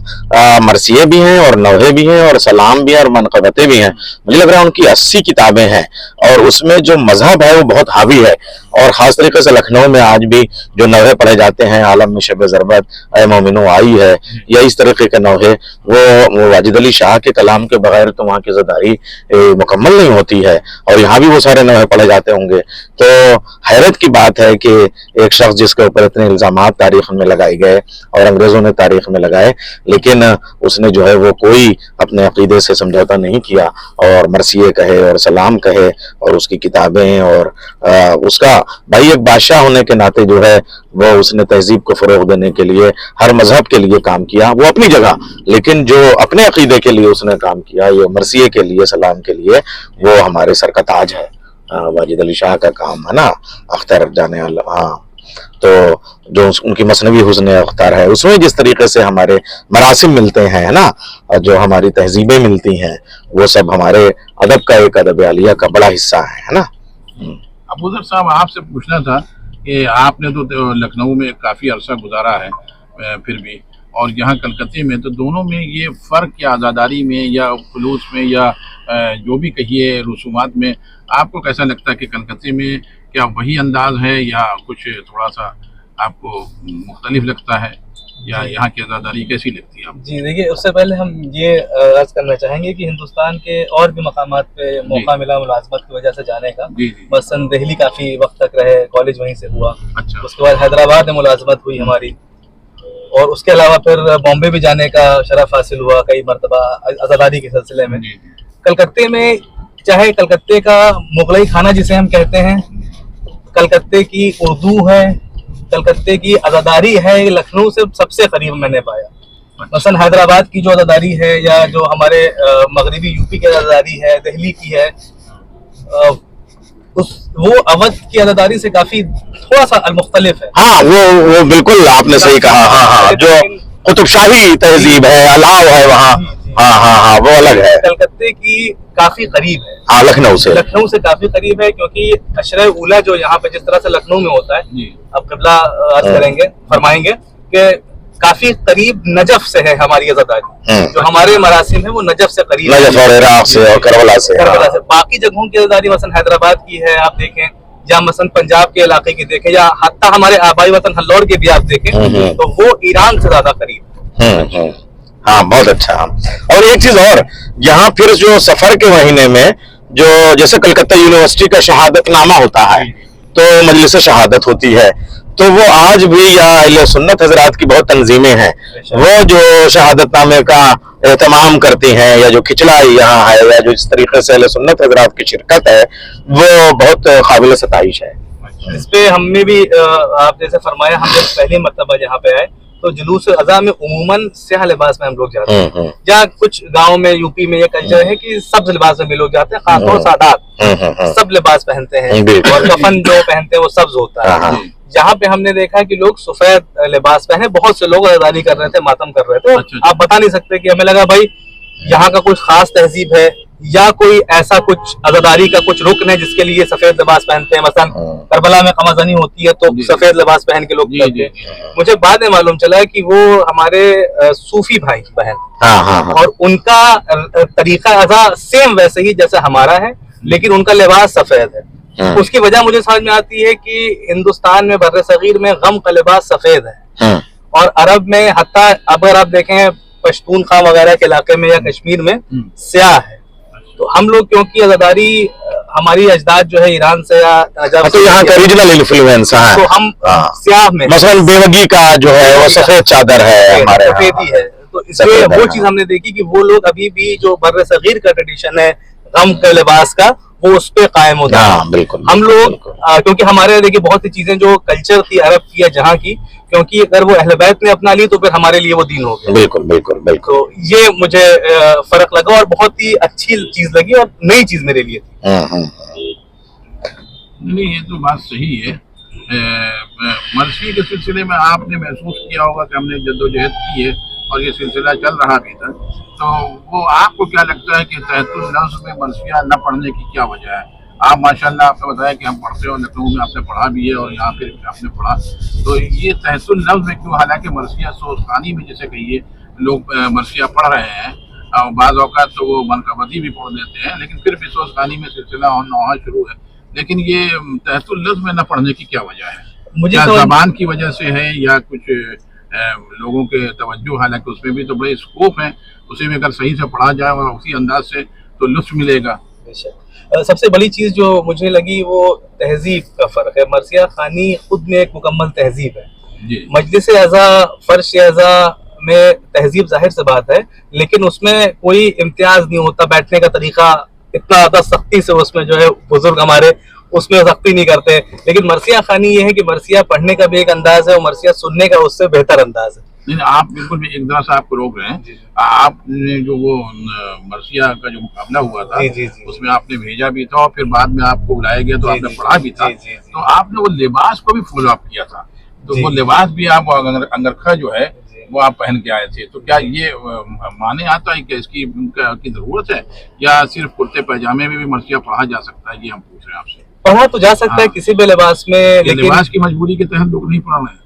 मरसिये भी हैं और नौहे भी हैं और सलाम भी हैं और मनक़बतें भी हैं। मुझे लग रहा है उनकी 80 किताबें हैं, और उसमें जो मजहब है वो बहुत हावी है। और खास तरीके से लखनऊ में आज भी जो नौहे पढ़े जाते हैं, आलम में शब ज़रबत, ऐ मोमिनो आई है, या इस तरीके के नौहे, वो वाजिद अली शाह के कलाम के बगैर तो वहाँ की ज़दारी मुकम्मल नहीं होती है। और यहाँ भी वो सारे नौहे पढ़े जाते होंगे। तो हैरत की बात है कि एक शख्स जिसके ऊपर इतने इल्जामात तारीख में लगाए गए और अंग्रेजों ने तारीख में लगाए, लेकिन उसने जो है वो कोई अपने अकीदे से समझौता नहीं किया, और मरसिये कहे और सलाम कहे और उसकी किताबें, और उसका भाई एक बादशाह होने के नाते जो है वो उसने तहजीब को फरोग देने के लिए हर मजहब के लिए काम किया, वो अपनी जगह, लेकिन जो अपने अकीदे के लिए उसने काम किया, ये मरसिये के लिए, सलाम के लिए, वो हमारे सर का ताज है। वाजिद अली शाह का काम है ना, अख्तर जाने वाला। हाँ, तो जो उनकी मसनवी हुस्न अख्तर है, उसमें जिस तरीके से हमारे मरासिम मिलते हैं, है ना, जो हमारी तहजीबें मिलती हैं, वो सब हमारे अदब का एक अदब आलिया का बड़ा हिस्सा है ना। अबूज़र साहब, आपसे पूछना था कि आपने तो लखनऊ में काफ़ी अरसा गुजारा है, फिर भी, और यहाँ कलकत्ते में, तो दोनों में ये फ़र्क क्या, आज़ादारी में या खुलूस में या जो भी कहिए रसूमात में, आपको कैसा लगता है कि कलकत्ते में क्या वही अंदाज है या कुछ थोड़ा सा आपको मुख्तलिफ लगता है, या यहाँ की आज़ादारी कैसी लगती है आपको? जी देखिए, उससे पहले हम ये अर्ज करना चाहेंगे कि हिंदुस्तान के और भी मकामात पे मौका मिला मुलाजमत की वजह से जाने का। मसलन दिल्ली काफ़ी वक्त तक रहे, कॉलेज वहीं से हुआ। अच्छा। उसके बाद हैदराबाद में मुलाजमत हुई हमारी, और उसके अलावा फिर बॉम्बे भी जाने का शरफ हासिल हुआ कई मरतबा आज़ादारी के सिलसिले में। कलकत्ते में, चाहे कलकत्ते का मुगलई खाना जिसे हम कहते हैं, कलकत्ते की उर्दू है, कलकत्ते की आज़ादारी है, लखनऊ से सबसे करीब मैंने पाया। मसलन हैदराबाद की जो आज़ादारी है, या जो हमारे मगरबी यूपी की आज़ादारी है, दिल्ली की है, वो अवध की आज़ादारी से काफी थोड़ा सा मुख्तलिफ है। हाँ, वो बिल्कुल आपने सही कहा। हाँ हाँ, जो कुतुबशाही तहजीब है, अलाव है वहाँ, हाँ हाँ हाँ, वो अलग है। कलकत्ते की काफी करीब है। हाँ, लखनऊ से काफी करीब है, क्योंकि अशरे उला जो यहाँ पे जिस तरह से लखनऊ में होता है, अब क़िबला अर्ज करेंगे, फरमाएंगे कि काफी करीब नजफ से है हमारी आज़ादारी। जो हमारे मरासिम है वो नजफ से करीब, नजफ और इराक से और करबला से। बाकी जगहों की आज़ादारी मसलन हैदराबाद की है आप देखें, या मसलन पंजाब के इलाके की देखें, या हत्ता हमारे आबाई वतन हल्लौर के भी आप देखें, तो वो ईरान से ज्यादा करीब है। हाँ, बहुत अच्छा। और एक चीज और, यहाँ फिर जो सफर के महीने में जो जैसे कलकत्ता यूनिवर्सिटी का शहादतनामा होता है, तो मजलिस शहादत होती है, तो वो आज भी या अहले सुन्नत हजरात की बहुत तंजीमें हैं, वो जो शहादतनामे का एहतमाम करती हैं, या जो खिचड़ा यहाँ है, या जो इस तरीके से अहले सुन्नत हजरात की शिरकत है, वो बहुत काबिल सताइश है। इस पे हमने भी आप जैसे फरमाया, हम जब पहली मरतबा यहाँ पे आए तो जुलूस अज़ा में उमूमन स्याह लिबास में हम लोग जाते हैं। जहाँ कुछ गाँव में, यूपी में ये कल्चर है कि सब्ज लिबास में भी लोग जाते हैं, खासतौर सादात सब लिबास पहनते हैं, और कफन जो पहनते हैं वो सब्ज होता है। यहाँ पे हमने देखा कि लोग सफेद लिबास पहने, बहुत से लोग अज़ादारी कर रहे थे, मातम कर रहे थे। आप बता नहीं सकते कि हमें लगा भाई यहाँ का कुछ खास तहजीब है, या कोई ऐसा कुछ अज़ादारी का कुछ रुकन है जिसके लिए सफेद लिबास पहनते हैं। मसलन करबला में खमाजानी होती है तो सफेद लिबास पहन के लोग करते हैं। मुझे बाद में मालूम चला कि वो हमारे सूफी भाई बहन, और उनका तरीका अज़ा सेम वैसे ही जैसे हमारा है, लेकिन उनका लिबास सफेद है। उसकी वजह मुझे समझ में आती है कि हिंदुस्तान में बर्रे सगीर में गम का लिबास सफेद है, और अरब में, हत्ता अगर आप देखें पश्तूनख्वा वगैरह के इलाके में या कश्मीर में, स्याह है। तो हम लोग क्योंकि आज़ादारी हमारी अजदाद जो है ईरान से या तो यहाँ का रीजनल इन्फ्लुएंस है, तो हम स्याह में, मसलन बेवगी का जो है वो सफेद चादर है, हमारे सफेदी है। तो इसलिए वो चीज हमने देखी कि वो लोग अभी भी जो बर्रे सगीर का ट्रेडिशन है गम के लिबास का, वो उस पे कायम होता है। हाँ बिल्कुल। हम लोग बिल्कुल। क्योंकि हमारे यहाँ देखिए बहुत सी चीजें जो कल्चर थी अरब की या जहाँ की, क्योंकि अगर वो अहले बैत ने अपना ली तो फिर हमारे लिए वो दीन हो गया। बिल्कुल बिल्कुल बिल्कुल। तो ये मुझे फर्क लगा और बहुत ही अच्छी चीज लगी और नई चीज मेरे लिए थी। नहीं, ये तो बात सही है। मरसी के सिलसिले में आपने महसूस किया होगा कि हमने जद्दोजहद की है और ये सिलसिला चल रहा अभी तक, तो वो आपको क्या लगता है कि तहतुल लफ्ज़ में मरसिया न पढ़ने की क्या वजह है? आप माशाल्लाह आपने बताया कि हम पढ़ते हो, लखनऊ में आपने पढ़ा भी है और यहाँ फिर आपने पढ़ा, तो ये तहतुल लफ्ज़ में क्यों? हालांकि मरसिया सोज़खानी में जैसे कहिए लोग मरसिया पढ़ रहे हैं और बाज़ औक़ात तो वो मनकबती भी पढ़ देते हैं, लेकिन फिर भी सोज़खानी में सिलसिला होना शुरू है। लेकिन ये तहतुल लफ्ज़ में न पढ़ने की क्या वजह है? मुझे क्या ज़बान की वजह से है या कुछ लोगों के तवज्जो? हालांकि उसमें भी तो बड़े स्कोप हैं, उसे भी अगर सही से पढ़ा जाए और उसी अंदाज से तो लुत्फ़ मिलेगा। सबसे बड़ी चीज जो मुझे लगी वो तहजीब का फर्क है। मरसिया खानी खुद में एक मुकम्मल तहजीब है। मजलिस अज़ा फर्श अज़ा में तहजीब जाहिर से बात है, लेकिन उसमें कोई इम्तियाज नहीं होता। बैठने का तरीका इतना ज्यादा सख्ती से उसमें जो है बुजुर्ग हमारे उसमें सख्ती नहीं करते। लेकिन मरसिया खानी ये है कि मरसिया पढ़ने का भी एक अंदाज है और मरसिया सुनने का उससे बेहतर अंदाज है। नहीं, आप बिल्कुल भी एक तरह से आपको रोक रहे हैं। आपने जो वो मरसिया का जो मुकाबला हुआ था उसमें आपने भेजा भी था और फिर बाद में आपको बुलाया गया तो आपने पढ़ा भी था, तो आपने वो लिबास को भी फॉलो अप किया था, तो वो लिबास भी आप अंगरखा जो है वो आप पहन के आए थे, तो क्या ये माने आता है कि इसकी की जरूरत है या सिर्फ कुर्ते पैजामे में भी मरसिया पढ़ा जा सकता है? ये हम पूछ रहे हैं आपसे। पढ़ा तो जा सकता है किसी भी लिबास में, लेकिन लिबास की मजबूरी के तहत लोग नहीं पढ़ रहे हैं।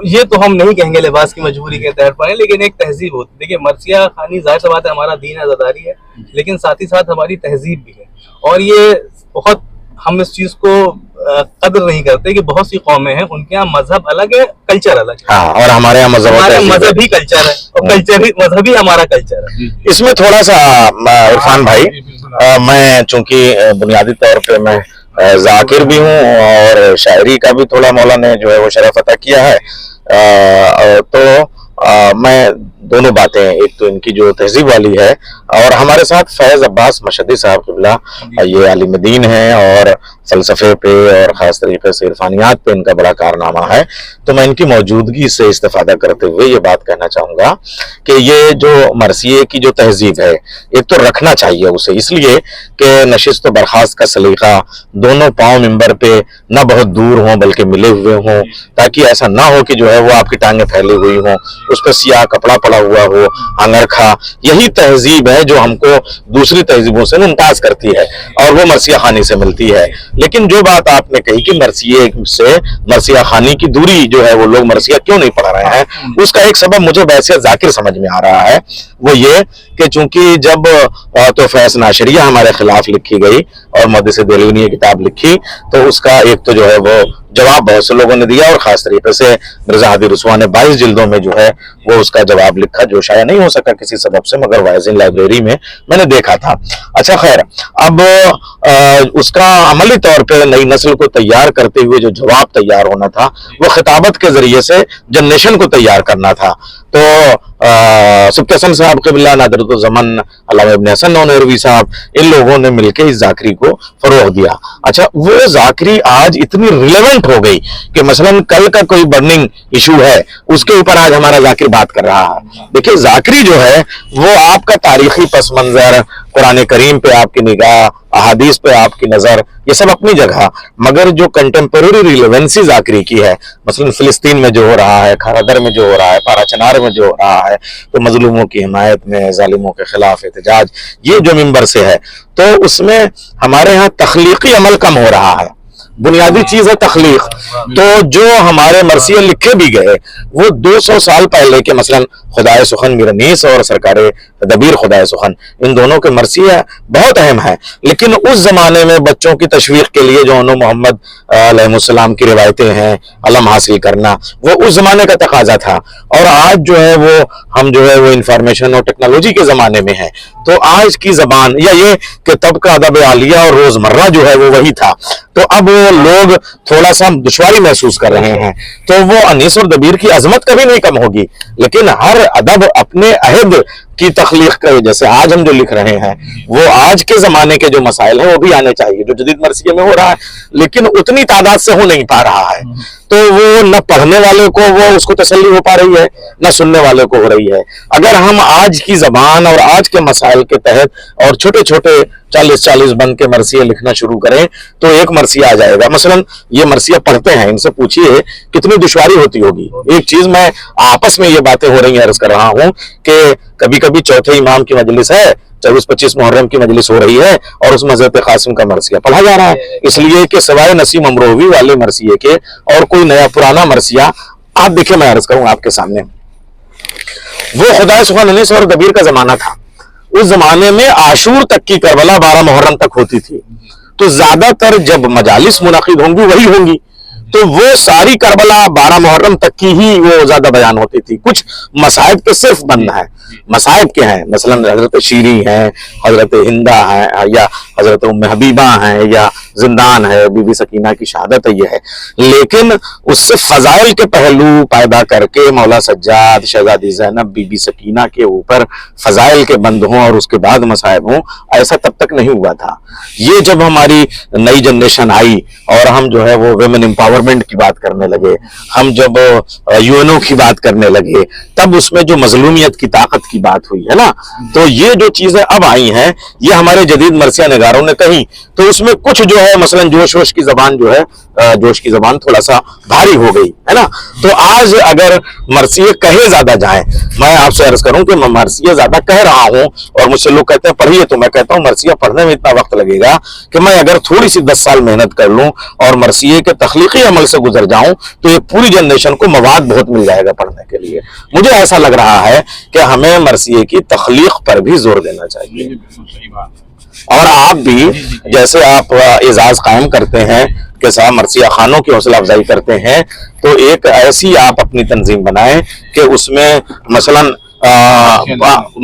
ये तो हम नहीं कहेंगे लिबास की मजबूरी के तहत पढ़े, लेकिन एक तहजीब होती है। देखिए मरसिया खानी जाहिर सी बात है हमारा दीन आज़ादारी है, लेकिन साथ ही साथ हमारी तहजीब भी है। और ये बहुत हम इस चीज को कदर नहीं करते कि बहुत सी कौमें हैं उनके यहाँ मजहब अलग है, कल्चर अलग है। हाँ, और हमारे यहाँ मजहबी कल्चर है और कल्चर मजहबी हमारा कल्चर है। इसमें थोड़ा सा इरफान भाई, मैं चूंकि बुनियादी तौर पे मैं जाकिर भी हूँ और शायरी का भी थोड़ा मौला ने जो है वो शरफ अता किया है, तो मैं दोनों बातें, एक तो इनकी जो तहजीब वाली है और हमारे साथ फैज अब्बास मशहदी साहब क़िबला, ये आलिम दीन है और फ़लसफ़े पे और ख़ास तरीके से इरफानियात पे इनका बड़ा कारनामा है, तो मैं इनकी मौजूदगी से इस्तेफादा करते हुए ये बात कहना चाहूँगा कि ये जो मरसिये की जो तहजीब है, एक तो रखना चाहिए उसे, इसलिए कि नशिस्त बर्खास्त का सलीका, दोनों पाँव मिंबर पे न बहुत दूर हों बल्कि मिले हुए हों, ताकि ऐसा ना हो कि जो है वो आपकी टांगें फैली हुई हों, उस पर सियाह कपड़ा पड़ा हुआ हो, अंगरखा। यही तहजीब है जो हमको दूसरी तहजीबों से मुमताज करती है और वो मरसिया खानी से मिलती है। लेकिन जो बात आपने कही कि मरसिये से मरसिया खानी की दूरी जो है, वो लोग मरसिया क्यों नहीं पढ़ रहे हैं, उसका एक सबब मुझे वैसे जाकिर समझ में आ रहा है। वो ये कि चूंकि जब तोहफ़ा नाशरिया हमारे खिलाफ लिखी गई और मुहद्दिस देहलवी ने ये किताब लिखी, तो उसका एक तो जो है वो जवाब बहुत से लोगों ने दिया और खास तरीके से मिर्जा हादी रुस्वा ने 22 जिल्दों में जो है वो उसका जवाब लिखा, जो शायद नहीं हो सका किसी सबब से, मगर वाइजिन लाइब्रेरी में मैंने देखा था। अच्छा खैर, अब उसका अमली तौर पे नई नस्ल को तैयार करते हुए जो जवाब तैयार होना था, वो खिताबत के जरिए से जनरेशन को तैयार करना था। तो सुब्की हसन साहब क़िबला, नादरतुज़्ज़मान अल्लामा इब्न हसन नौनहरवी साहब, इन लोगों ने मिलकर इस जाकरी को फरोग दिया। अच्छा, वो जाकरी आज इतनी रिलेवेंट हो गई कि मसलन कल का कोई बर्निंग इशू है, उसके ऊपर आज हमारा जाकिर बात कर रहा है। देखिए, जाकरी जो है वो आपका तारीखी पस मंजर, कुरान करीम पे आपकी निगाह, अहादीस पे आपकी नजर, ये सब अपनी जगह, मगर जो कंटेम्पररी रिलेवेंसी जाकरी की है, मसलन फिलिस्तीन में जो हो रहा है, खरादर में जो हो रहा है, पारा चनार में जो हो रहा है, तो मजलूमों की हिमायत में, जालिमों के खिलाफ एहतजाज, ये जो मिंबर से है, तो उसमें हमारे यहाँ तख्लीकी अमल कम हो रहा है। बुनियादी चीज है तख्लीक। तो जो हमारे मरसिये लिखे भी गए वो 200 साल पहले के, मसलन खुदाए सुखन मीरनीस और सरकार तदबीर खुदाए सुखन, इन दोनों के मरसिये बहुत अहम है। लेकिन उस जमाने में बच्चों की तशवीक के लिए जो मोहम्मद अलैहिस्सलाम की रिवायतें हैं, अलम हासिल करना, वो उस जमाने का तकाजा था। और आज जो है वो हम जो है वो इंफॉर्मेशन और टेक्नोलॉजी के जमाने में है, तो आज की जबान या ये कि तब का अदब आलिया और रोजमर्रा जो है वो वही था। तो अब लोग थोड़ा सा दुश्वारी महसूस कर रहे हैं, तो वो अनीस और दबीर की अजमत कभी नहीं कम होगी, लेकिन हर अदब अपने अहद की तख्लीक कर, जैसे आज हम जो लिख रहे हैं वो आज के जमाने के जो मसाइल हैं वो भी आने चाहिए, जो जदीद मरसिये में हो रहा है, लेकिन उतनी तादाद से हो नहीं पा रहा है। तो वो न पढ़ने वाले को वो उसको तसल्ली हो पा रही है, न सुनने वाले को हो रही है। अगर हम आज की जबान और आज के मसाइल के तहत और छोटे छोटे 40-40 बंद के मरसिया लिखना शुरू करें तो एक मरसिया आ जाएगा। मसलन ये मरसिया पढ़ते हैं, इनसे पूछिए कितनी दुश्वारी होती होगी। एक चीज मैं आपस में ये बातें हो रही हैं, अर्ज कर रहा हूं कि कभी कभी चौथे इमाम की मजलिस है, 24-25 मुहर्रम की मजलिस हो रही है और उसमें हज़रत कासिम का मरसिया पढ़ा जा रहा है, इसलिए कि सिवाय नसीम अमरोही वाले मरसिये के और कोई नया पुराना मरसिया आप देखिए, मैं अर्ज करूं आपके सामने, वो खुदा सुभान अनीस और दबीर का जमाना था। उस जमाने में आशूर तक की करबला 12 मुहर्रम तक होती थी, तो ज्यादातर जब मजालिस मुनाकिद होंगी वही होंगी, तो वो सारी करबला 12 मुहर्रम तक की ही वो ज्यादा बयान होती थी। कुछ मसाइब के सिर्फ बंद है, मसाइब के हैं, मसलन हजरत शीरी हैं, हजरत हिंदा है, या हजरत उम्मे हबीबा हैं, या जिंदान है, बीबी सकीना की शहादत ये है, लेकिन उससे फजाइल के पहलू पैदा करके मौला सज्जाद, शहजादी ज़ैनब, बीबी सकीना के ऊपर फजाइल के बंद हों और उसके बाद मसाइब हों, ऐसा तब तक नहीं हुआ था। ये जब हमारी नई जनरेशन आई और हम जो है वो वेमेन एम्पावरमेंट की बात करने लगे, हम जब यूएनओ की बात करने लगे, तब उसमें जो मजलूमियत की ताकत की बात हुई है ना, तो ये जो चीजें अब आई हैं ये हमारे जदीद मरसिया निगारों ने कही, तो उसमें कुछ जो है मसलन जोश वोश की जबान जो है, जोश की जबान थोड़ा सा भारी हो गई है ना। तो आज अगर मरसिये कहे ज्यादा जाएं, मैं आपसे अर्ज करूं कि मैं मरसिये ज्यादा कह रहा हूं और मुझसे लोग कहते हैं पढ़िए, तो मैं कहता हूं मरसिया पढ़ने में इतना वक्त लगेगा कि मैं अगर थोड़ी सी 10 साल मेहनत कर लूं और मरसिये के तख्लीकी अमल से गुजर जाऊं तो ये पूरी जनरेशन को मवाद बहुत मिल जाएगा पढ़ने के लिए। मुझे ऐसा लग रहा है कि हमें मरसिये की तख्लीक पर भी जोर देना चाहिए। और आप भी जैसे आप एजाज कायम करते हैं कि साहब मरसिया खानों की हौसला अफजाई करते हैं, तो एक ऐसी आप अपनी तंजीम बनाएं कि उसमें मसलन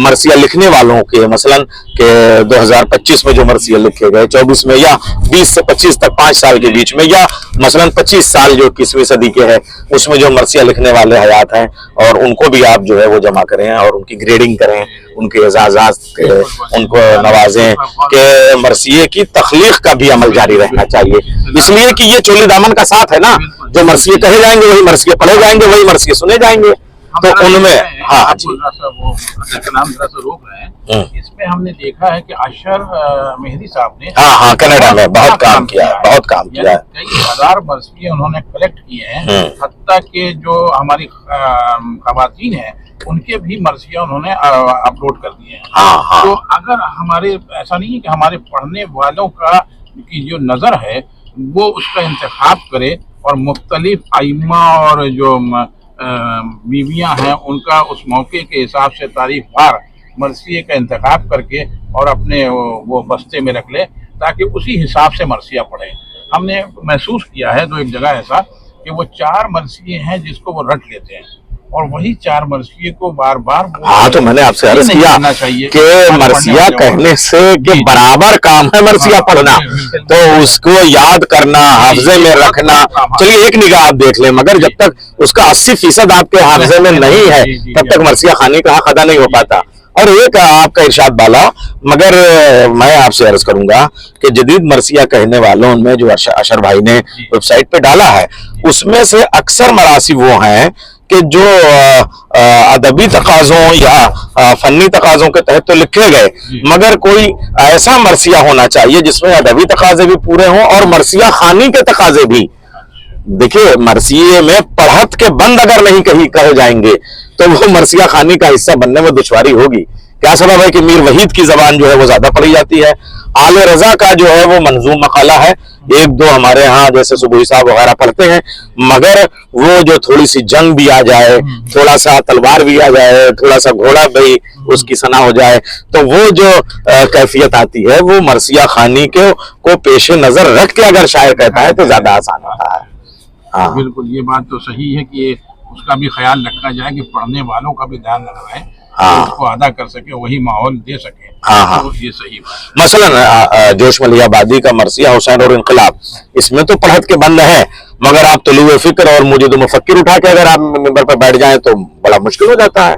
मरसिया लिखने वालों के मसलन के 2025 में जो मरसिया लिखे गए, 24 में या 20 से 25 तक 5 साल के बीच में, या मसलन 25 साल जो 21वीं सदी के हैं उसमें जो मरसिया लिखने वाले हयात हैं, और उनको भी आप जो है वो जमा करें और उनकी ग्रेडिंग करें, उनके एजाज़ात के उनको नवाजें कि मरसिये की तख्लीक का भी अमल जारी रहना चाहिए। इसलिए कि ये चोली दामन का साथ है ना, जो मरसिये कहे जाएंगे वही मरसिये पढ़े जाएंगे, वही मरसिये सुने जाएंगे। तो उनमें हाँ जी नाम रोक रहे हैं, इसमें हमने देखा है कि अशर मेहदी साहब ने हाँ कनाडा में बहुत काम किया है, बहुत काम किया है। कई हजार मरसिये उन्होंने कलेक्ट किए हैं, हत्ता के जो हमारी खवातीन हैं उनके भी मरसिया उन्होंने अपलोड कर दिए हैं। तो अगर हमारे ऐसा नहीं है कि हमारे पढ़ने वालों का की जो नजर है वो उसका इंतखाब करे और मुख्तलिफ आइम्मा और जो बीवियां हैं उनका उस मौके के हिसाब से तारीख वार मरसिये का इंतखाब करके और अपने वो बस्ते में रख ले ताकि उसी हिसाब से मरसिया पढ़े। हमने महसूस किया है 2-1 जगह ऐसा कि वो 4 मरसिये हैं जिसको वो रट लेते हैं और वही 4 मरसिये को बार बार हाँ, तो मैंने आपसे अर्ज किया कि मरसिया कहने से कि बराबर काम है मरसिया पढ़ना, तो उसको याद करना, हाफजे में रखना, चलिए एक निगाह आप देख लें, मगर जब तक उसका 80% आपके हाफजे में नहीं है तब तक मरसिया खाने का हक अदा नहीं हो पाता। और एक आपका इरशाद बाला, मगर मैं आपसे अर्ज करूंगा कि जदीद मरसिया कहने वालों में जो अशर भाई ने वेबसाइट पे डाला है उसमें से अक्सर मरासी वो हैं कि जो अदबी तकाज़ों या फन्नी तकाज़ों के तहत तो लिखे गए, मगर कोई ऐसा मरसिया होना चाहिए जिसमें अदबी तकाजे भी पूरे हों और मरसिया खानी के तकाजे भी। देखिए मरसिये में पढ़त के बंद अगर नहीं कहे जाएंगे तो वो मरसिया खानी का हिस्सा बनने में दुश्वारी होगी। क्या सबब है कि मीर वहीद की जबान जो है वो ज्यादा पढ़ी जाती है, आले रजा का जो है वो मंजूम मकाला है, 1-2 हमारे यहाँ जैसे सुबही साहब वगैरह पढ़ते हैं, मगर वो जो थोड़ी सी जंग भी आ जाए, थोड़ा सा तलवार भी आ जाए, थोड़ा सा घोड़ा भी उसकी सना हो जाए, तो वो जो कैफियत आती है वो मरसिया खानी को पेश नजर रख के अगर शायर कहता है तो ज्यादा आसान होता है। हाँ बिल्कुल, ये बात तो सही है कि उसका भी ख्याल रखना जाए कि पढ़ने वालों का भी ध्यान रखना है, उसको अदा कर सके, वही माहौल दे सके। तो ये सही बात। मसलन जोश मलियाबादी का मरसिया हुसैन और इनकलाब, इसमें तो पढ़त के बंद है, मगर आप तुलूए फिक्र और मुझे तो मुफक्किर उठा के अगर आप मिंबर पर बैठ जाएं तो बड़ा मुश्किल हो जाता है।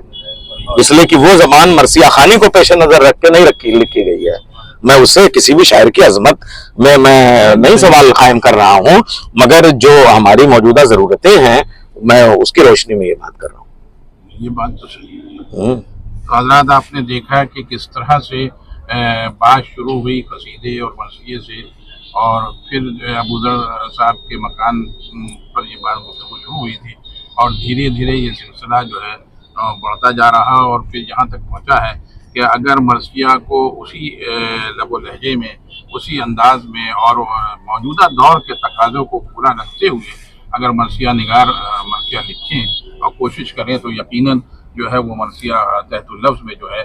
इसलिए कि वो जबान मरसिया खानी को पेश नजर रख के नहीं लिखी गई है। मैं उससे किसी भी शायर की अजमत में मैं नहीं सवाल कायम कर रहा हूँ, मगर जो हमारी मौजूदा जरूरतें हैं मैं उसकी रोशनी में ये बात कर रहा हूँ। ये बात तो सही है। तो हजरात, आपने देखा कि किस तरह से बात शुरू हुई कसीदे और मरसिये से, और फिर अबू ज़र साहब के मकान पर ये बात गुफ्तगू शुरू हुई थी, और धीरे धीरे ये सिलसिला जो है बढ़ता जा रहा, और फिर यहाँ तक पहुँचा है कि अगर मरसिया को उसी लबो लहजे में, उसी अंदाज में और मौजूदा दौर के तकाज़ों को पूरा रखते हुए अगर मरसिया निगार मरसिया लिखें और कोशिश करें तो यकीनन जो है वो मरसिया तहत लफ्ज़ में जो है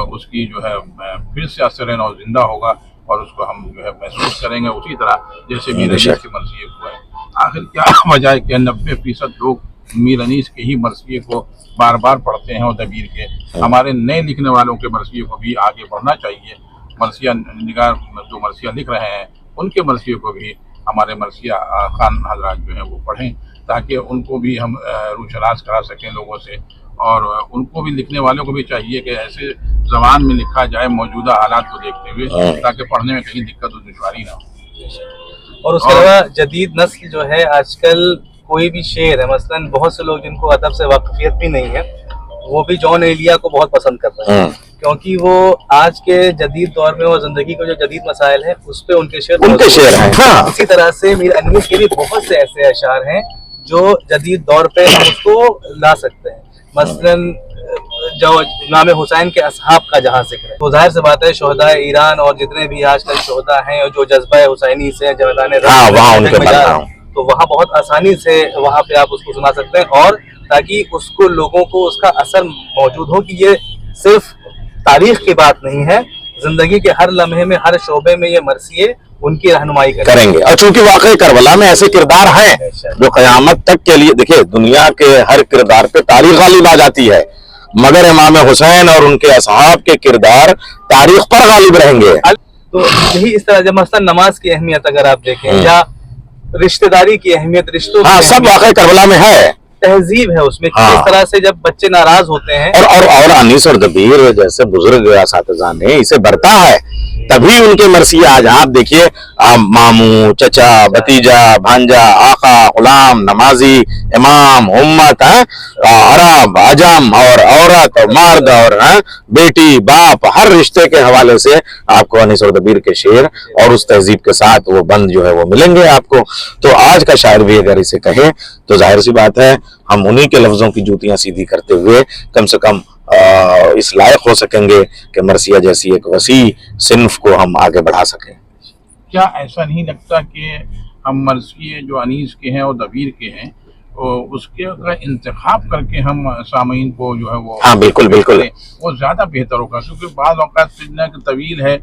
उसकी जो है फिर से असर नौ जिंदा होगा, और उसको हम जो है महसूस करेंगे उसी तरह जैसे मीर अनीस के मरसिये हुआ है। आखिर क्या वजह है कि 90% लोग मीर अनीस के ही मरसिये को बार बार पढ़ते हैं और दबीर के। हमारे नए लिखने वालों के मरसिये को भी आगे बढ़ना चाहिए। मरसिया निगार जो मरसिया लिख रहे हैं उनके मरसिये को भी हमारे मरसिया खान हजरात जो हैं वो पढ़ें, ताकि उनको भी हम रूशनास करा सकें लोगों से, और उनको भी लिखने वालों को भी चाहिए कि ऐसे ज़बान में लिखा जाए मौजूदा हालात को देखते हुए, ताकि पढ़ने में कहीं दिक्कत और दुश्वारी ना हो। और उसके अलावा जदीद नस्ल जो है आजकल कोई भी शेर है, मसलन बहुत से लोग जिनको अदब से वाकफियत भी नहीं है वो भी जॉन एलिया को बहुत पसंद कर रहे हैं, क्योंकि वो आज के जदीद दौर में और जिंदगी के जो जदीद मसाइल हैं उस पे उनके शेर हैं। हाँ। इसी तरह से मीर अनीस के भी बहुत से ऐसे अशार हैं जो जदीद दौर पे हम उसको ला सकते हैं। मसलन जो इमाम हुसैन के असहाब का जहाँ जिक्र है, तो जाहिर सी बात है शोहदा ईरान और जितने भी आजकल शोहदा हैं और जो जज्बा हुसैनी से तो वहाँ बहुत आसानी से वहाँ पे आप उसको सुना सकते हैं, और ताकि उसको लोगों को उसका असर मौजूद हो कि ये सिर्फ तारीख की बात नहीं है, जिंदगी के हर लम्हे में हर शोबे में ये मरसिये उनकी रहनुमाई करेंगे। और चूंकि वाकई करबला में ऐसे किरदार हैं जो कयामत तक के लिए, देखिए दुनिया के हर किरदार पे तारीख गालिब आ जाती है, मगर इमाम हुसैन और उनके असहाब के किरदार तारीख पर गालिब रहेंगे। तो यही इस तरह जब मसलन नमाज की अहमियत अगर आप देखें या रिश्तेदारी की अहमियत, रिश्तों हाँ, सब वाकई करबला में है। तहजीब है उसमें, हाँ। किस तरह से जब बच्चे नाराज होते हैं और अनीस और दबीर जैसे बुजुर्ग असातिज़ा ने इसे बरता है, तभी उनके मरसिये आज आप देखिए मामू, चचा, भतीजा, भांजा, आका, गुलाम, नमाजी, इमाम, उम्मत, अरब, अजम और औरत और मर्द और बेटी, बाप, हर रिश्ते के हवाले से आपको अनीस और दबीर के शेर और उस तहजीब के साथ वो बंद जो है वो मिलेंगे आपको। तो आज का शायर भी अगर इसे कहे तो जाहिर सी बात है हम उन्हीं के लफ्जों की जूतियां सीधी करते हुए कम से कम इस लायक हो सकेंगे कि मरसिया जैसी एक वसी सिन्फ को हम आगे बढ़ा सकें। क्या ऐसा नहीं लगता कि हम मरसिये जो अनीस के हैं और दबीर के हैं उसके का इंतखाब करके हम सामीन को जो है वो, हाँ बिल्कुल बिल्कुल, वो ज्यादा बेहतर होगा, क्योंकि बाज़ औक़ात तवील है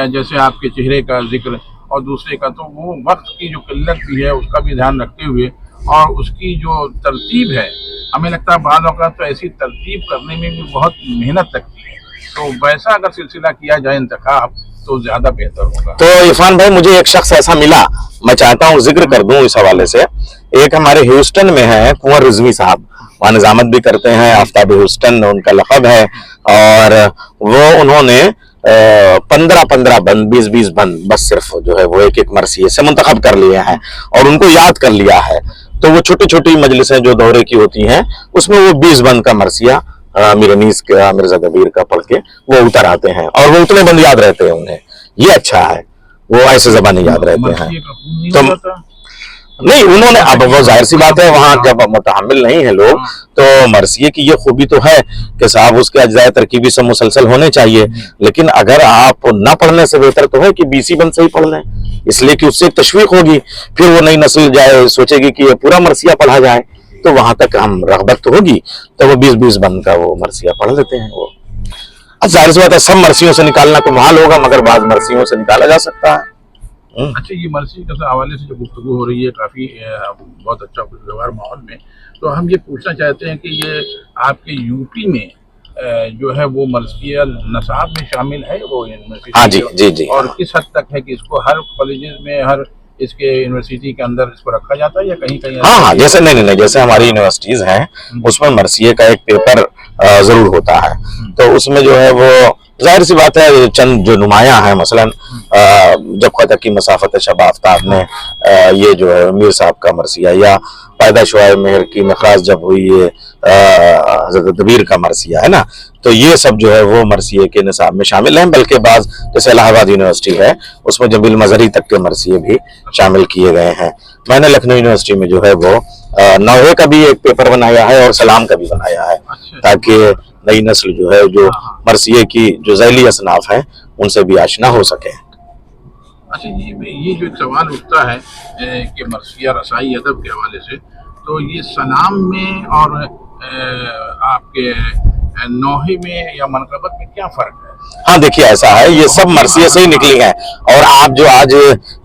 जैसे आपके चेहरे का जिक्र और दूसरे का, तो वो वक्त की जो किल्लत भी है उसका भी ध्यान रखते हुए और उसकी जो तरतीब है, हमें लगता है बाज़ औक़ात तो ऐसी तरतीब करने में भी बहुत मेहनत लगती है, तो वैसा अगर सिलसिला किया जाए इंतखाब तो ज्यादा बेहतर होगा। तो इरफान भाई मुझे एक शख्स ऐसा मिला, मैं चाहता हूँ जिक्र कर दूं इस हवाले से। एक हमारे ह्यूस्टन में है कुंवर रिजवी साहब, वहाँ निजामत भी करते हैं, आफ्ताब ह्यूस्टन उनका लक़ब है, और वो उन्होंने 15-15 बंद 20-20 बंद बस सिर्फ जो है वो एक मरसिये से मुंतखब कर लिए हैं और उनको याद कर लिया है। तो वो छोटी छोटी मजलिसें जो दौरे की होती हैं उसमें वो 20 बंद का मरसिया मीर अनीस का, मिर्जा दबीर का पढ़ के वो उतर आते हैं और वो उतने बंद याद रहते हैं उन्हें। ये अच्छा है, वो ऐसे ज़बानी याद रहते हैं। तो नहीं उन्होंने, अब वो जाहिर सी बात है वहाँ जब मुतहम्मिल नहीं है लोग, तो मरसिये की ये खूबी तो है कि साहब उसके अज्जाए तरकीबी से मुसलसल होने चाहिए, लेकिन अगर आप ना पढ़ने से बेहतर तो है कि 20 बंद से ही पढ़ लें, इसलिए कि उससे एक तशवीक होगी, फिर वो नई नस्ल जाए सोचेगी कि ये पूरा मरसिया पढ़ा जाए, तो वहां तक हम रग़बत तो होगी, तो वो 20-20 बंद का वो मरसिया पढ़ लेते हैं। वो जाहिर सी बात है सब मरसियों से निकालना तो मुहाल होगा, मगर बाद मरसियों से निकाला जा सकता है। अच्छा, ये मरसी के हवाले से जो गुफ्तगू हो रही है काफ़ी बहुत अच्छा खुशगवार माहौल में, तो हम ये पूछना चाहते हैं कि ये आपके यूपी में जो है वो मरसिया नसाब में शामिल है वो यूनिवर्सिटी? हाँ जी जी जी। और किस हद तक है कि इसको हर कॉलेजेस में, हर इसके यूनिवर्सिटी के अंदर इसको रखा जाता है या कहीं कहीं? हाँ, जैसे नहीं, जैसे हमारी यूनिवर्सिटीज हैं उसमें मरसिये का एक पेपर जरूर होता है। तो उसमें जो है वो जाहिर सी बात है चंद जो नुमायां हैं, मसलन जब क़दर की मसाफत शब आफ्ताब में ये जो है मीर साहब का मरसिया, या पैदा शुआए मेहर की मखराज जब हुई ये हज़रत दबीर का मरसिया है ना, तो ये सब जो है वो मरसिए के निसाब में शामिल हैं। बल्कि बाज़ जैसे इलाहाबाद यूनिवर्सिटी है उसमें जमील मजहरी तक के मरसिए भी शामिल किए गए हैं। मैंने लखनऊ यूनिवर्सिटी में जो है वो नौहे का भी एक पेपर बनाया है और सलाम का भी बनाया है, ताकि नई नस्ल जो है जो मरसिए की जो ज़ैली असनाफ हैं उनसे भी आशना हो सके। अच्छा, ये जो एक सवाल उठता है कि मरसिया रसाई अदब के हवाले से, तो ये सलाम में और आपके नौहे में या मनक़बत में क्या फ़र्क है? हाँ देखिए, ऐसा है, ये सब मरसिए से ही निकली हैं। और आप जो आज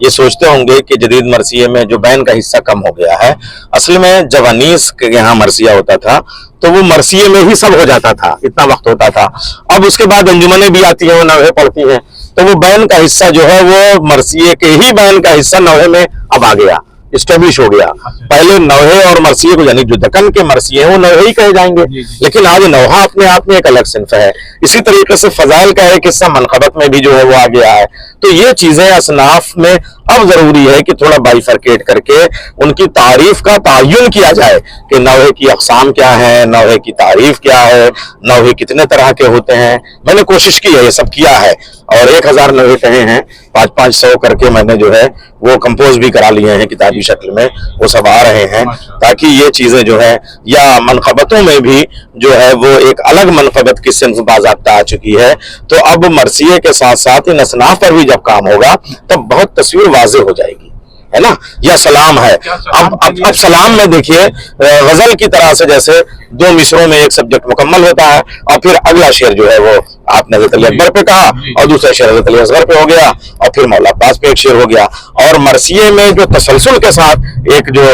ये सोचते होंगे कि जदीद मरसिए में जो बैन का हिस्सा कम हो गया है, असल में जब अनीस के यहाँ मरसिया होता था तो वो मरसिए में ही सब हो जाता था, इतना वक्त होता था। अब उसके बाद अंजुमनें भी आती हैं, वो नौहे पढ़ती हैं, तो वो बैन का हिस्सा जो है वो मरसिए के ही बैन का हिस्सा नौहे में अब आ गया, इस्टेब्लिश हो गया। पहले नौहे और मरसिए को, यानी जो दक्कन के मरसिए हैं वो नौहे ही कहे जाएंगे, लेकिन आज नौहा अपने आप में एक अलग सिन्फ है। इसी तरीके से फजाइल का एक हिस्सा मनक़बत में भी जो है वो आ गया है। तो ये चीजें असनाफ में अब जरूरी है कि थोड़ा बाइफरकेट करके उनकी तारीफ का तयन किया जाए कि नौहे की अक़साम क्या है, नौहे की तारीफ क्या है, नौहे कितने तरह के होते हैं। मैंने कोशिश की है, ये सब किया है, और 1000 नौहे कहे हैं, 500-500 करके मैंने जो है वो कंपोज भी करा लिए हैं किताबी शक्ल में, वो सब आ रहे हैं, ताकि ये चीजें जो है, या मनक़बतों में भी जो है वो एक अलग मनक़बत की सिन्फ बाज़ाब्ता आ चुकी है। तो अब मरसिए के साथ साथ इन असनाफ पर भी जब काम होगा तब बहुत तस्वीर वाज़ेह हो जाएगी, है ना। या सलाम है, अब सलाम में देखिए गजल की तरह से जैसे 2 मिसरों में एक सब्जेक्ट मुकम्मल होता है, और फिर अगला शेर जो है वो आपने हज़रत अली अकबर पे कहा, और दूसरा शेर हज़रत अली असगर पे हो गया, और फिर मौला अब्बास पे एक शेर हो गया। और मरसिए में जो तसलसल के साथ एक जो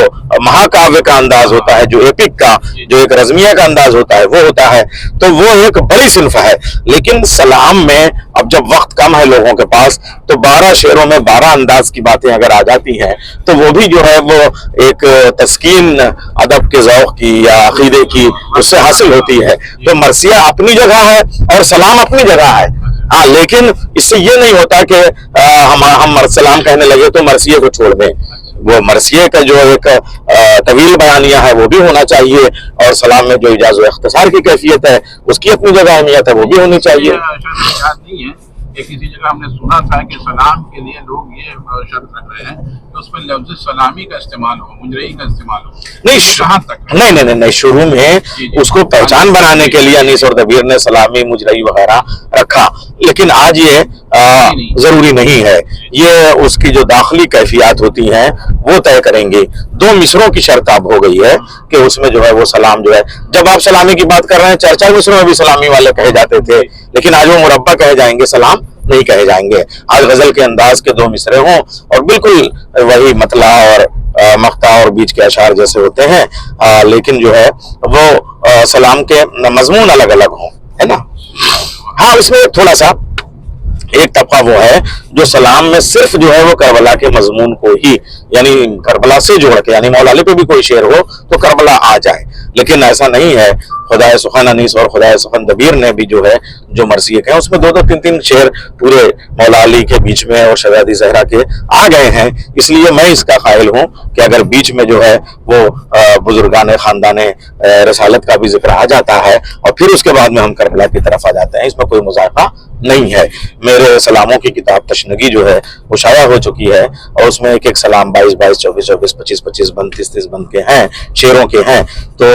महाकाव्य का अंदाज होता है, जो एपिक का, जो एक रज़मिया का अंदाज होता है, वो होता है, तो वो एक बड़ी सिन्फ है। लेकिन सलाम में अब जब वक्त कम है लोगों के पास, तो 12 शेरों में 12 अंदाज की बातें अगर आ जाती हैं तो वो भी जो है वो एक तस्कीन अदब के ज़ौक़ की या अक़ीदे की उससे हासिल होती है। तो मरसिया अपनी जगह है और सलाम अपनी जगह है। हाँ, लेकिन इससे ये नहीं होता कि हम सलाम कहने लगे तो मरसिए को छोड़ दें। वो मरसिए का जो एक तवील बयानिया है वो भी होना चाहिए, और सलाम में जो इजाज़ व इख्तिसार की कैफियत है उसकी अपनी जगह अहमियत है, वो भी होनी चाहिए। नहीं है कि किसी जगह हमने सुना था कि सलाम के लिए लोग ये शर्त रख रहे हैं कि उसमें लफ्ज़ सलामी का इस्तेमाल हो, मुजरई का इस्तेमाल हो। नहीं, कहाँ तक? नहीं, शुरू में उसको पहचान बनाने के लिए अनीस और दबीर ने सलामी, मुजरई वगैरह रखा, लेकिन आज ये जरूरी नहीं है। ये उसकी जो दाखिली कैफियत होती हैं वो तय करेंगे। 2 मिसरों की शर्त अब हो गई है कि उसमें जो है वो सलाम जो है, जब आप सलामी की बात कर रहे हैं 4-4 मिसरों में भी सलामी वाले कहे जाते थे, लेकिन आज वो मुरब्बा कहे जाएंगे, सलाम नहीं कहे जाएंगे। आज गजल के अंदाज के 2 मिसरे हों और बिल्कुल वही मतला और मख्ता और बीच के अशार जैसे होते हैं, लेकिन जो है वो सलाम के मजमून अलग अलग हों, है ना। हाँ, उसमें थोड़ा सा एक तबका वो है जो सलाम में सिर्फ जो है वो करबला के मजमून को ही, यानी करबला से जोड़ के, यानी मौला अली पे भी कोई शेर हो तो करबला आ जाए, लेकिन ऐसा नहीं है। खुदाए सुखन अनीस और खुदाए सुखन दबीर ने भी जो है जो मरसिए के हैं उसमें 2-3 शेर पूरे मौला अली के बीच में और शहजादी ज़हरा के आ गए हैं। इसलिए मैं इसका कायल हूँ कि अगर बीच में जो है वो बुजुर्गान खानदान रसालत का भी जिक्र आ जाता है और फिर उसके बाद में हम करबला की तरफ आ जाते हैं, इसमें कोई मुज़ाक़ा नहीं है। मेरे सलामों की किताब तशनगी जो है वो शाया हो चुकी है, और उसमें एक सलाम 22-22, 24-24, 25-25 बंद, 30-30 बंद के हैं, शेरों के हैं। तो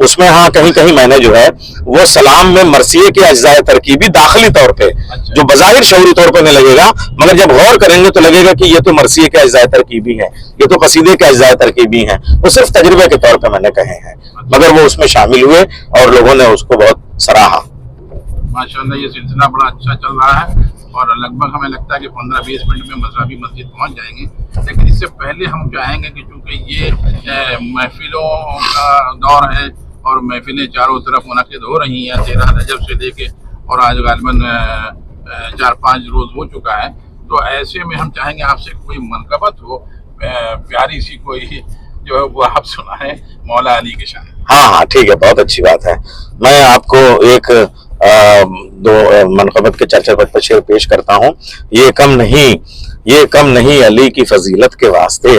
उसमें हाँ कहीं मैंने जो है वो सलाम में मरसिए के अज्जाए तरकीबी दाखिली तौर पे, जो बज़ाहिर शऊरी तौर पे नहीं लगेगा, मगर जब गौर करेंगे तो लगेगा कि ये तो मरसिए के अज्जाए तरकीबी है, ये तो कसीदे के अज्जाए तरकीबी हैं। वो सिर्फ तजर्बे के तौर पे मैंने कहे हैं, मगर वो उसमें शामिल हुए और लोगों ने उसको बहुत सराहा। माशाअल्लाह, ये सिलसिला बड़ा अच्छा चल रहा है और लगभग हमें लगता है कि 15-20 मिनट में मज़हबी मस्जिद पहुंच जाएंगे। लेकिन इससे पहले हम चाहेंगे कि चूँकि ये महफिलों का दौर है और महफिलें चारों तरफ मुनक़िद हो रही हैं 13 रजब से लेके, और आज गालिबन 4-5 रोज़ हो चुका है, तो ऐसे में हम चाहेंगे आपसे कोई मनक़बत हो, प्यारी सी कोई जो है वो आप सुनाएं मौला अली के शान। हाँ हाँ ठीक है, बहुत अच्छी बात है। मैं आपको एक दो मनक़बत के चर्चा पर शेर पेश करता हूँ। ये कम नहीं अली की फजीलत के वास्ते,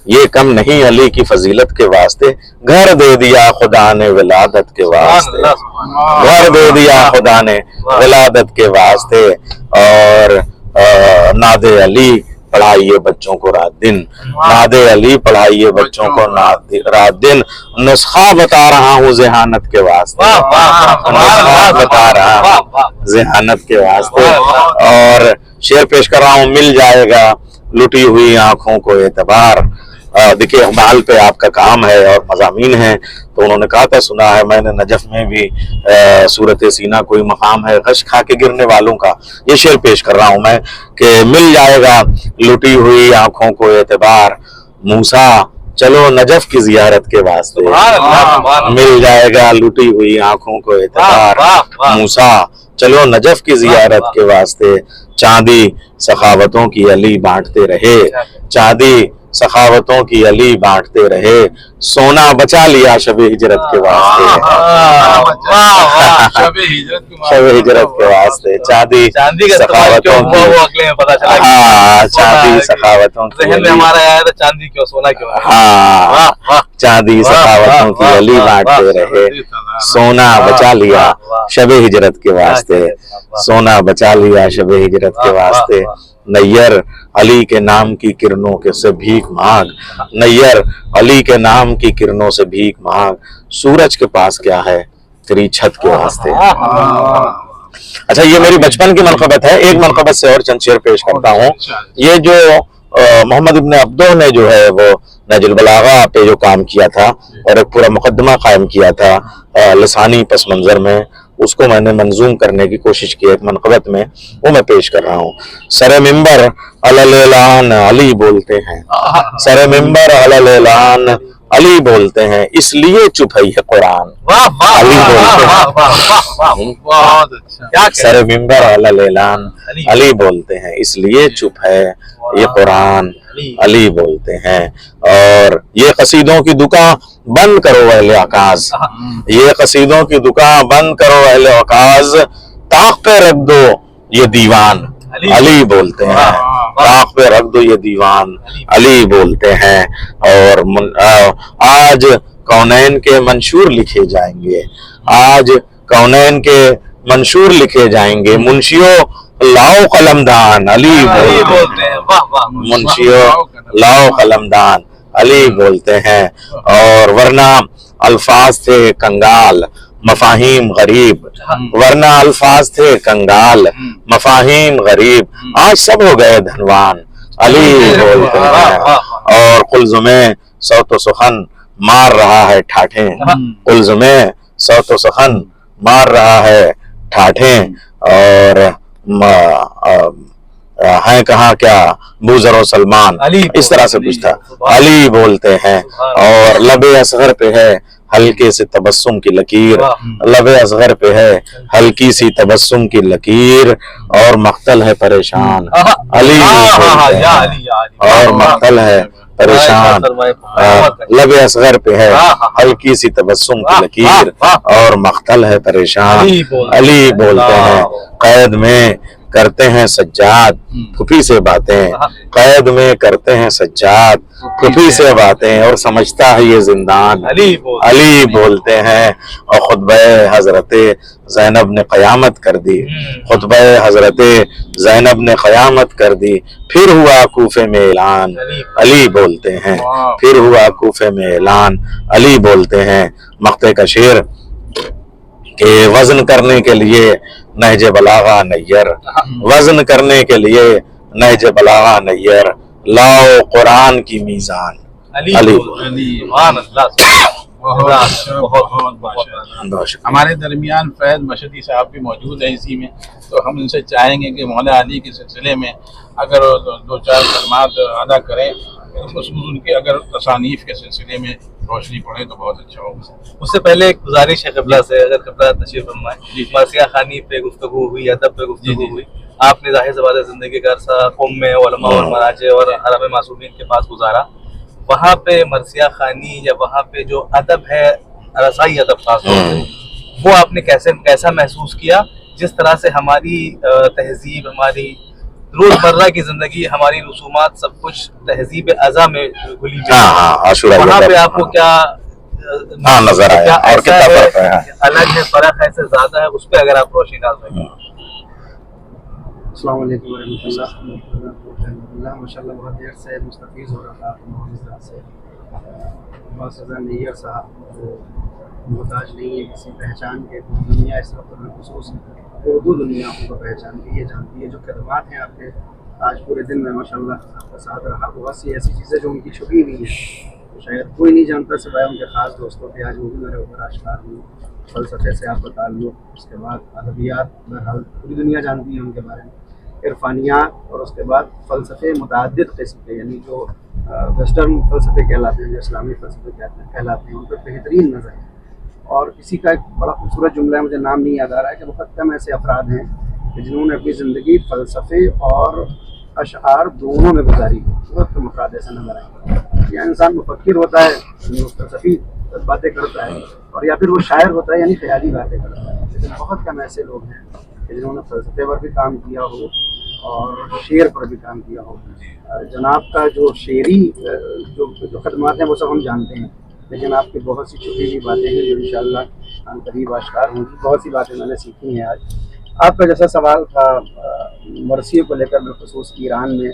ये कम नहीं अली की फजीलत के वास्ते, घर दे दिया खुदा ने विलादत के वास्ते, घर दे दिया खुदा ने विलादत के वास्ते। और नादे अली पढ़ाइए बच्चों को रात दिन, नादे अली पढ़ाइए बच्चों को रात दिन, नुस्खा बता रहा हूँ ज़हानत के वास्ते, नुस्खा बता रहा हूँ ज़हानत के वास्ते। और शेर पेश कर रहा हूँ, मिल जाएगा लुटी हुई आंखों को एतबार। देखिए अमाल पे आपका काम है और मज़ामीन है, तो उन्होंने कहा था, सुना है मैंने नजफ में भी सूरत सीना कोई मकाम है गश खा के गिरने वालों का। ये शेर पेश कर रहा हूं मैं कि मिल जाएगा लुटी हुई आंखों को एतबार, मूसा चलो नजफ की जियारत के वास्ते, मिल जाएगा लुटी हुई आंखों को एतबार, मूसा चलो नजफ की जियारत के वास्ते। चांदी सखावतों की अली बांटते रहे, चांदी सखावतों की अली बांटते रहे, सोना बचा लिया शबे हिजरत के वास्ते, शबे हिजरत के वास्ते। चांदी सखावतों की, हाँ चांदी सखावतों की अली, हमारा आया था चांदी क्यों सोना क्यों। हाँ चांदी सखावतों की अली बांटते रहे, सोना बचा लिया शबे हिजरत के वास्ते, सोना बचा लिया शबे हिजरत के वास्ते। नैयर अली के नाम की किरणों के से भीख मांग, नैयर अली के नाम की किरणों से भीख मांग, सूरज के पास क्या है तेरी छत के वास्ते। अच्छा ये मेरी बचपन की मनक़बत है। एक मनक़बत से और चंद शेर पेश करता हूँ। ये जो मोहम्मद इब्न अब्दो ने जो है वो नहजुल बलागा पे जो काम किया था और एक पूरा मुकदमा कायम किया था लसानी पस मंजर में, उसको मैंने मंजूम करने की कोशिश की एक मनक़बत में, वो मैं पेश कर रहा हूँ। सरे मिंबर अलल-ऐलान अली बोलते हैं, सरे मिंबर अलल-ऐलान अली बोलते हैं, इसलिए चुप है ये कुरान, अली बोलते हैं। सरे मिंबर अलल-ऐलान अली बोलते हैं, इसलिए चुप है ये कुरान, अली बोलते हैं। और ये कसीदों की दुकान बंद करो अहले अकाज, ये कसीदों की दुकान बंद करो अहले अकाज, ताक पे रख दो ये दीवान, अली बोलते हैं, ताक पे रख दो ये दीवान, अली बोलते हैं। और आज कौनैन के मंशूर लिखे जाएंगे, आज कौनैन के मंशूर लिखे जाएंगे, मुंशियों लाओ कलमदान, अली बोलते हैं, मुंशियों लाओ कलमदान, अली बोलते हैं। और वरना अल्फाज थे कंगाल मफाहिम गरीब, वरना अल्फाज थे कंगाल मफाहिम गरीब, आज सब हो गए धनवान, अली बोलते हैं। और कुल्ज़ुमे सौतो सुखन मार रहा है ठाठे, कुल्ज़ुमे सौतो सुखन मार रहा है ठाठे। और है कहाँ क्या बूजर और सलमान, इस तरह से कुछ था, अली बोलते हैं। और लबे असगर पे है हल्के से तबस्सुम की लकीर, लबे असगर पे है हल्की सी तबस्सुम की लकीर, और मख्तल है परेशान, अली और मख्तल है परेशान, लबे असगर पे है हल्की सी तबस्सुम की लकीर, और मख्तल है परेशान, अली बोलते हैं। कैद में करते हैं सज्जाद फुफी से बातें, कैद में करते हैं सज्जाद फुफी से बातें, और समझता है ये जिंदान, अली बोलते हैं। और खुतबे हजरते ज़ैनब ने क़यामत कर दी, खुतबे हजरते ज़ैनब ने क़यामत कर दी, फिर हुआ कूफे में ऐलान, अली बोलते हैं, फिर हुआ कूफे में ऐलान, अली बोलते हैं। मक्ते का शेर के वजन करने के लिए नहज बलागा नैयर, वजन करने के लिए नहज बलागा नैयर, लाओ कुरान की मीज़ान, अली। हमारे दरमियान फैज मशदी साहब भी मौजूद है इसी में, तो हम उनसे चाहेंगे कि मौला अली के सिलसिले में अगर दो चार कलमात अदा करें, उनके अगर तसानीफ के सिलसिले में रोशनी पड़े तो बहुत अच्छा होगा। उससे पहले एक गुजारिश है क़िबला से, अगर क़िबला तशरीफ फरमाए, मरसिया खानी पे गुफ्तगू हुई, अदब पे गुफ्तगू हुई, आपने ज़ाहिर सी बात है ज़िंदगी का अरसा क़ौम में उलमा और मराजे और अरब मासूमीन के पास गुजारा, वहाँ पे मरसिया खानी या वहाँ पे जो अदब है, रसाई अदब खास तौर पे, वो आपने कैसा महसूस किया, जिस तरह से हमारी तहजीब, हमारी रोजमर्रा की जिंदगी, हमारी रसूमात, सब कुछ तहजीब अज़ा में घुली हुई है, वहाँ पे आपको क्या नजर आया क्या और ऐसा कितना है, फर्क है? अलग है, फर्क है, से ज्यादा है, उस पर अगर आप रोशनी डाल सकें। अस्सलाम वालेकुम वरहमतुल्लाह। माशाल्लाह बहुत देर से मुस्तफ़ीज़ हो रहा था मोहम्मद से बस रज़ा नैयर साहब वो मोहताज नहीं है किसी पहचान के। दुनिया इस वक्त बिलखुसूस उर्दू दुनिया उनको पहचानती है, जानती है। जो खदमात हैं आपके आज पूरे दिन में माशाल्लाह आपका साथ रहा, बहुत सी ऐसी चीज़ें जो उनकी छुपी हुई हैं तो शायद कोई नहीं जानता सिवाय उनके ख़ास दोस्तों के, आज वो भी मेरे ऊपर आश्कार हुई। फ़लसफ़े से आपका ताल्लुक़, उसके बाद अदबियात, बहरहाल पूरी दुनिया जानती है उनके बारे में, इरफानियात, और उसके बाद फ़लसफ़े मुतअद्दिद किस्म के, यानी जो वेस्टर्न फ़लसफ़े कहलाते हैं, जो इस्लामी फ़लसफ़े कहलाते हैं, उन पर बेहतरीन नज़र है। और किसी का एक बड़ा खूबसूरत जुमला है, मुझे नाम नहीं याद आ रहा है, कि बहुत कम ऐसे अफराद हैं कि जिन्होंने अपनी ज़िंदगी फ़लसफ़े और अशआर दोनों में गुजारी। बहुत कम अफराद ऐसे नज़र आएंगे। या इंसान मुफक्किर होता है, फ़लसफ़ी बातें करता है, और या फिर वो शायर होता है, यानी ख्याली बातें करता है। लेकिन बहुत कम ऐसे लोग हैं कि जिन्होंने फ़लसफ़े पर भी काम किया हो और शेर पर भी काम किया हो। जनाब का जो शेरी जो खदमात हैं वो सब हम जानते हैं, लेकिन आपकी बहुत सी छुपी हुई बातें हैं जो इंशाअल्लाह करीब आश्कार होंगी। बहुत सी बातें मैंने सीखी हैं आज। आपका जैसा सवाल था मरसियों को लेकर बिलखुसूस ईरान में,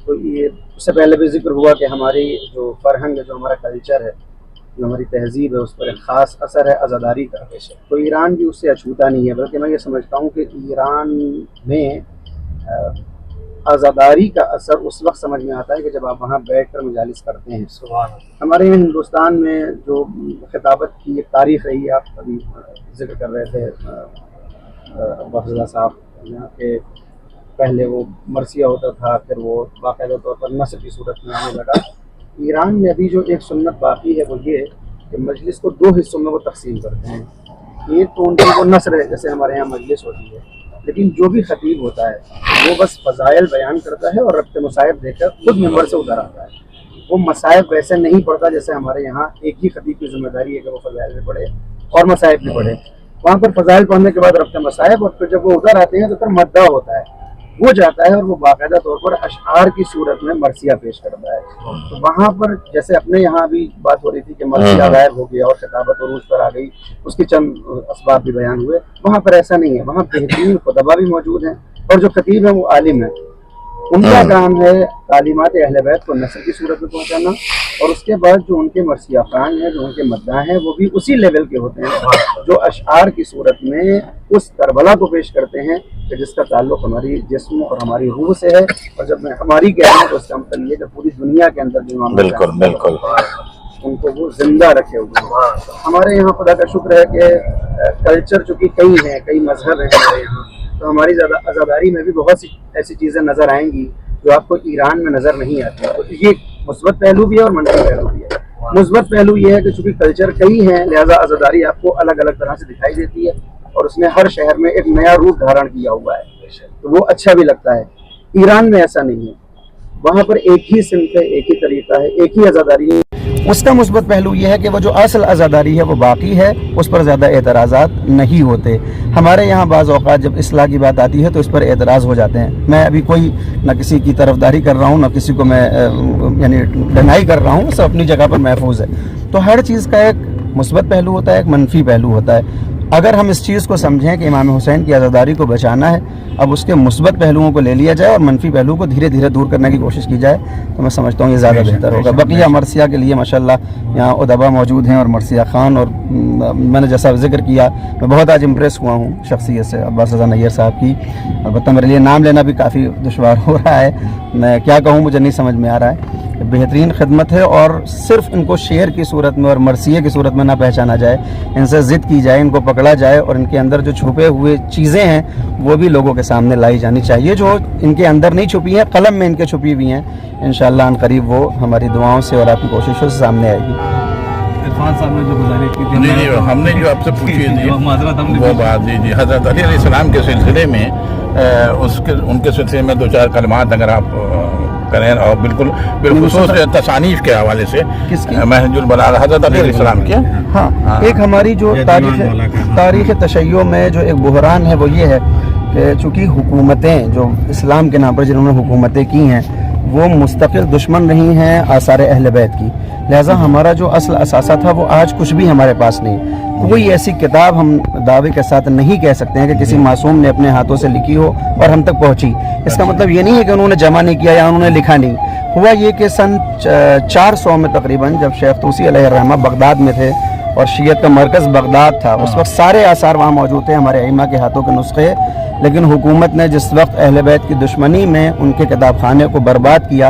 तो ये उससे पहले भी जिक्र हुआ कि हमारी जो फ़रहंग है, जो हमारा कल्चर है, जो हमारी तहजीब है, उस पर एक ख़ास असर है आज़ादारी का। तो ईरान भी उससे अछूता नहीं है, बल्कि मैं ये समझता हूँ कि ईरान में आज़ादारी का असर उस वक्त समझ में आता है कि जब आप वहाँ बैठ कर मजालिस करते हैं। हमारे हिंदुस्तान में जो खिताबत की एक तारीख़ रही है, आप अभी जिक्र कर रहे थे अब्बास साहब, यहाँ के पहले वो मरसिया होता था, फिर वो बाकायदा तौर पर नस्र की सूरत में आने लगा। ईरान में अभी जो एक सुन्नत बाकी है वो ये कि मजलिस को दो हिस्सों में वो तकसीम करते हैं। एक तो उनकी वो नस्र है, जैसे हमारे यहाँ मजलिस होती है, लेकिन जो भी खतीब होता है वो बस फ़ज़ाइल बयान करता है और रब्त मसाइब देकर खुद मिंबर से उतर आता है। वो मसाइब वैसे नहीं पढ़ता जैसे हमारे यहाँ एक ही खतीब की जिम्मेदारी है कि वो फ़ज़ाइल भी पढ़े और मसाइब भी पढ़े। वहाँ पर फ़ज़ाइल पढ़ने के बाद रब्त मसाइब, और फिर जब वो उतर आते हैं तो फिर मद्दा होता है, वो जाता है और वो बाकायदा तौर पर अशआर की सूरत में मरसिया पेश करता है। तो वहाँ पर जैसे अपने यहाँ भी बात हो रही थी कि मरसिया गायब हो गया और खिताबत उरूज पर आ गई, उसके चंद असबाब भी बयान हुए, वहाँ पर ऐसा नहीं है। वहाँ बेहतरीन खुतबा भी मौजूद हैं और जो खतीब है वो आलिम है। उनका काम है तालीमात अहले बैत को नस्र की सूरत में पहुँचाना, और उसके बाद जो उनके मरसिया खान हैं, जो उनके मद्दा हैं, वो भी उसी लेवल के होते हैं जो अशआर की सूरत में उस करबला को पेश करते हैं कि जिसका ताल्लुक़ हमारी जिस्म और हमारी रूह से है। और जब मैं हमारी कह रहा हूँ तो इसका मतलब ये कि पूरी दुनिया के अंदर जो बिल्कुल बिल्कुल उनको वो जिंदा रखे हुए। हमारे यहाँ खुदा का शुक्र है कि कल्चर चूँकि कई हैं, कई मजहब हैं हमारे यहाँ, तो हमारी आज़ादारी में भी बहुत सी ऐसी चीज़ें नज़र आएंगी जो आपको ईरान में नज़र नहीं आती। तो ये मुस्बत पहलू भी है और मनफी पहलू भी है। मुस्बत पहलू ये है कि चूँकि कल्चर कई हैं, लिहाजा आज़ादारी आपको अलग अलग तरह से दिखाई देती है और उसने हर शहर में एक नया रूप धारण किया हुआ है, तो वो अच्छा भी लगता है। ईरान में ऐसा नहीं है, वहाँ पर एक ही सिंफ है, एक ही तरीका है, एक ही आज़ादारी है। उसका मुस्बत पहलू यह है कि वो जो असल आज़ादारी है वो बाकी है, उस पर ज़्यादा एतराज़ात नहीं होते। हमारे यहाँ बाज़ औक़ात जब इस्लाह की बात आती है तो इस पर एतराज़ हो जाते हैं। मैं अभी कोई न किसी की तरफदारी कर रहा हूँ, न किसी को मैं यानी डनाई कर रहा हूँ, सब अपनी जगह पर महफूज है। तो हर चीज़ का एक मुस्बत पहलू होता है, एक मनफी पहलू होता है। अगर हम इस चीज़ को समझें कि इमाम हुसैन की आज़ादारी को बचाना है, अब उसके मुस्बत पहलुओं को ले लिया जाए और मनफी पहलू को धीरे धीरे दूर करने की कोशिश की जाए, तो मैं समझता हूँ ये ज़्यादा बेहतर होगा। बकिया मरसिया के लिए माशाल्लाह यहाँ उदबा मौजूद हैं और मरसिया ख़ान, और मैंने जैसा जिक्र किया मैं बहुत आज इम्प्रेस हुआ हूँ शख्सियत से अब्बास रज़ा नैयर साहब की। अलबत्ता मेरे लिए नाम लेना भी काफ़ी दुश्वार हो रहा है, मैं क्या कहूँ मुझे नहीं समझ में आ रहा है। बेहतरीन खिदमत है और सिर्फ इनको शेर की सूरत में और मरसिए की सूरत में ना पहचाना जाए, इनसे ज़िद की जाए, इनको पकड़ा जाए और इनके अंदर जो छुपे हुए चीज़ें हैं वो भी लोगों के सामने लाई जानी चाहिए, जो इनके अंदर नहीं छुपी हैं, कलम में इनके छुपी हुई हैं। इंशाअल्लाह अनकरीब वो हमारी दुआओं से और आपकी कोशिशों से सामने आएगी। इरफान साहब ने जो गुजारिश की थी, जी हमने जो आपसे पूछी थी वो बात, जी हज़रत अली अलैहिस्सलाम के सिलसिले में उनके सिलसिले में दो चार कलमात अगर आप करें और बिल्कुल बिलखुसूस तसानीफ के हवाले से महजुल बलागा हज़रत अली अलैहिस्सलाम के। हाँ, एक हमारी जो तारीख़ तशय्यो में जो एक बहरान है वो ये है कि चूँकि हुकूमतें जो इस्लाम के नाम पर जिन्होंने हुकूमतें की हैं वो मुस्तकिल दुश्मन रही हैं आसार अहले बैत की, लिहाजा हमारा जो असल असासा था वो आज कुछ भी हमारे पास नहीं। कोई ऐसी किताब हम दावे के साथ नहीं कह सकते हैं कि किसी मासूम ने अपने हाथों से लिखी हो और हम तक पहुंची। इसका मतलब ये नहीं है कि उन्होंने जमा नहीं किया या उन्होंने लिखा नहीं। हुआ ये कि सन 400 में तकरीबन जब शेख तूसी अलैहिर्रहमा बगदाद में थे और शियत का मरकज़ बगदाद था, उस वक्त सारे आसार वहाँ मौजूद थे, हमारे अइम्मा के हाथों के नुस्खे। लेकिन हुकूमत ने जिस वक्त अहले बैत की दुश्मनी में उनके किताब खाने को बर्बाद किया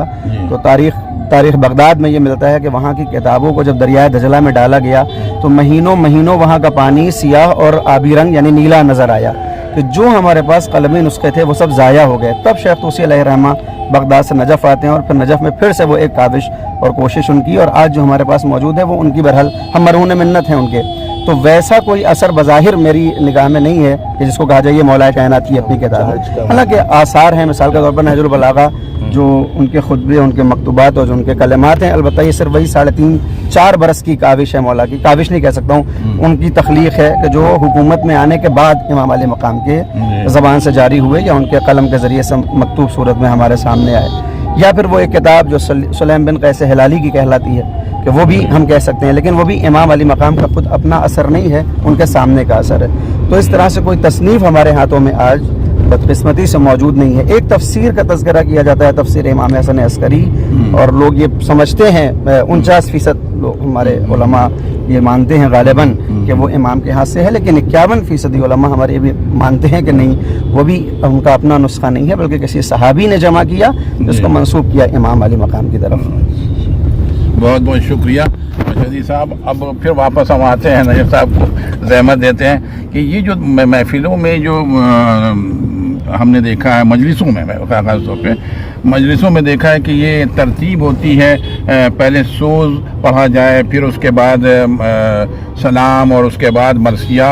तो तारीख़ बगदाद में ये मिलता है कि वहाँ की किताबों को जब दरियाए दजला में डाला गया तो महीनों महीनों वहाँ का पानी सियाह और आबी रंग यानी नीला नज़र आया। कि जो हमारे पास कलमी नुस्खे थे वो सब ज़ाया हो गए। तब शेख तूसी अलैहिर्रहमा बगदाद से नजफ़ आते हैं और फिर नजफ़ में फिर से वो एक काविश और कोशिश उनकी, और आज जो हमारे पास मौजूद है वो उनकी बहरहाल हम मरहून मिन्नत हैं उनके। तो वैसा कोई असर बज़ाहिर मेरी निगाह में नहीं है कि जिसको कहा जाए ये मौलाए कायनात की अपनी किताब है। हालांकि आसार हैं, मिसाल के तौर पर नहजुल बलागा जो उनके खुतबे, उनके मकतूबात और जो उनके कलमात हैं, अलबत्ता ये सिर्फ वही 3.5-4 बरस की काविश है, मौला की काविश नहीं कह सकता हूँ, उनकी तख्लीक है कि जो हुकूमत में आने के बाद इमाम अली मकाम के ज़बान से जारी हुए या उनके कलम के ज़रिए से मकतूब सूरत में हमारे सामने आए। या फिर वो एक किताब जो सुलैम बिन कैस हिलाली की कहलाती है कि वो भी हम कह सकते हैं, लेकिन वो भी इमाम अली मकाम का खुद अपना असर नहीं है, उनके सामने का असर है। तो इस तरह से कोई तसनीफ़ हमारे हाथों में आज बदकिस्मती से मौजूद नहीं है। एक तफसीर का तज़किरा किया जाता है, तफसीर इमाम हसन अस्करी, और लोग ये समझते हैं 49% लोग हमारे उलमा ये मानते हैं गालिबन कि वो इमाम के हाथ से है, लेकिन 51% उलमा हमारे भी मानते हैं कि नहीं, वो भी उनका अपना नुस्खा नहीं है बल्कि किसी सहाबी ने जमा किया जिसको मंसूब किया इमाम अली मकाम की तरफ। बहुत बहुत शुक्रिया शदी साहब। अब फिर वापस हम आते हैं, नजफ साहब को ज़हमत देते हैं कि ये जो महफिलों में जो हमने देखा है, मजलिसों में ख़ास तौर पे मजलिसों में देखा है कि ये तरतीब होती है, पहले सोज़ पढ़ा जाए, फिर उसके बाद सलाम और उसके बाद मरसिया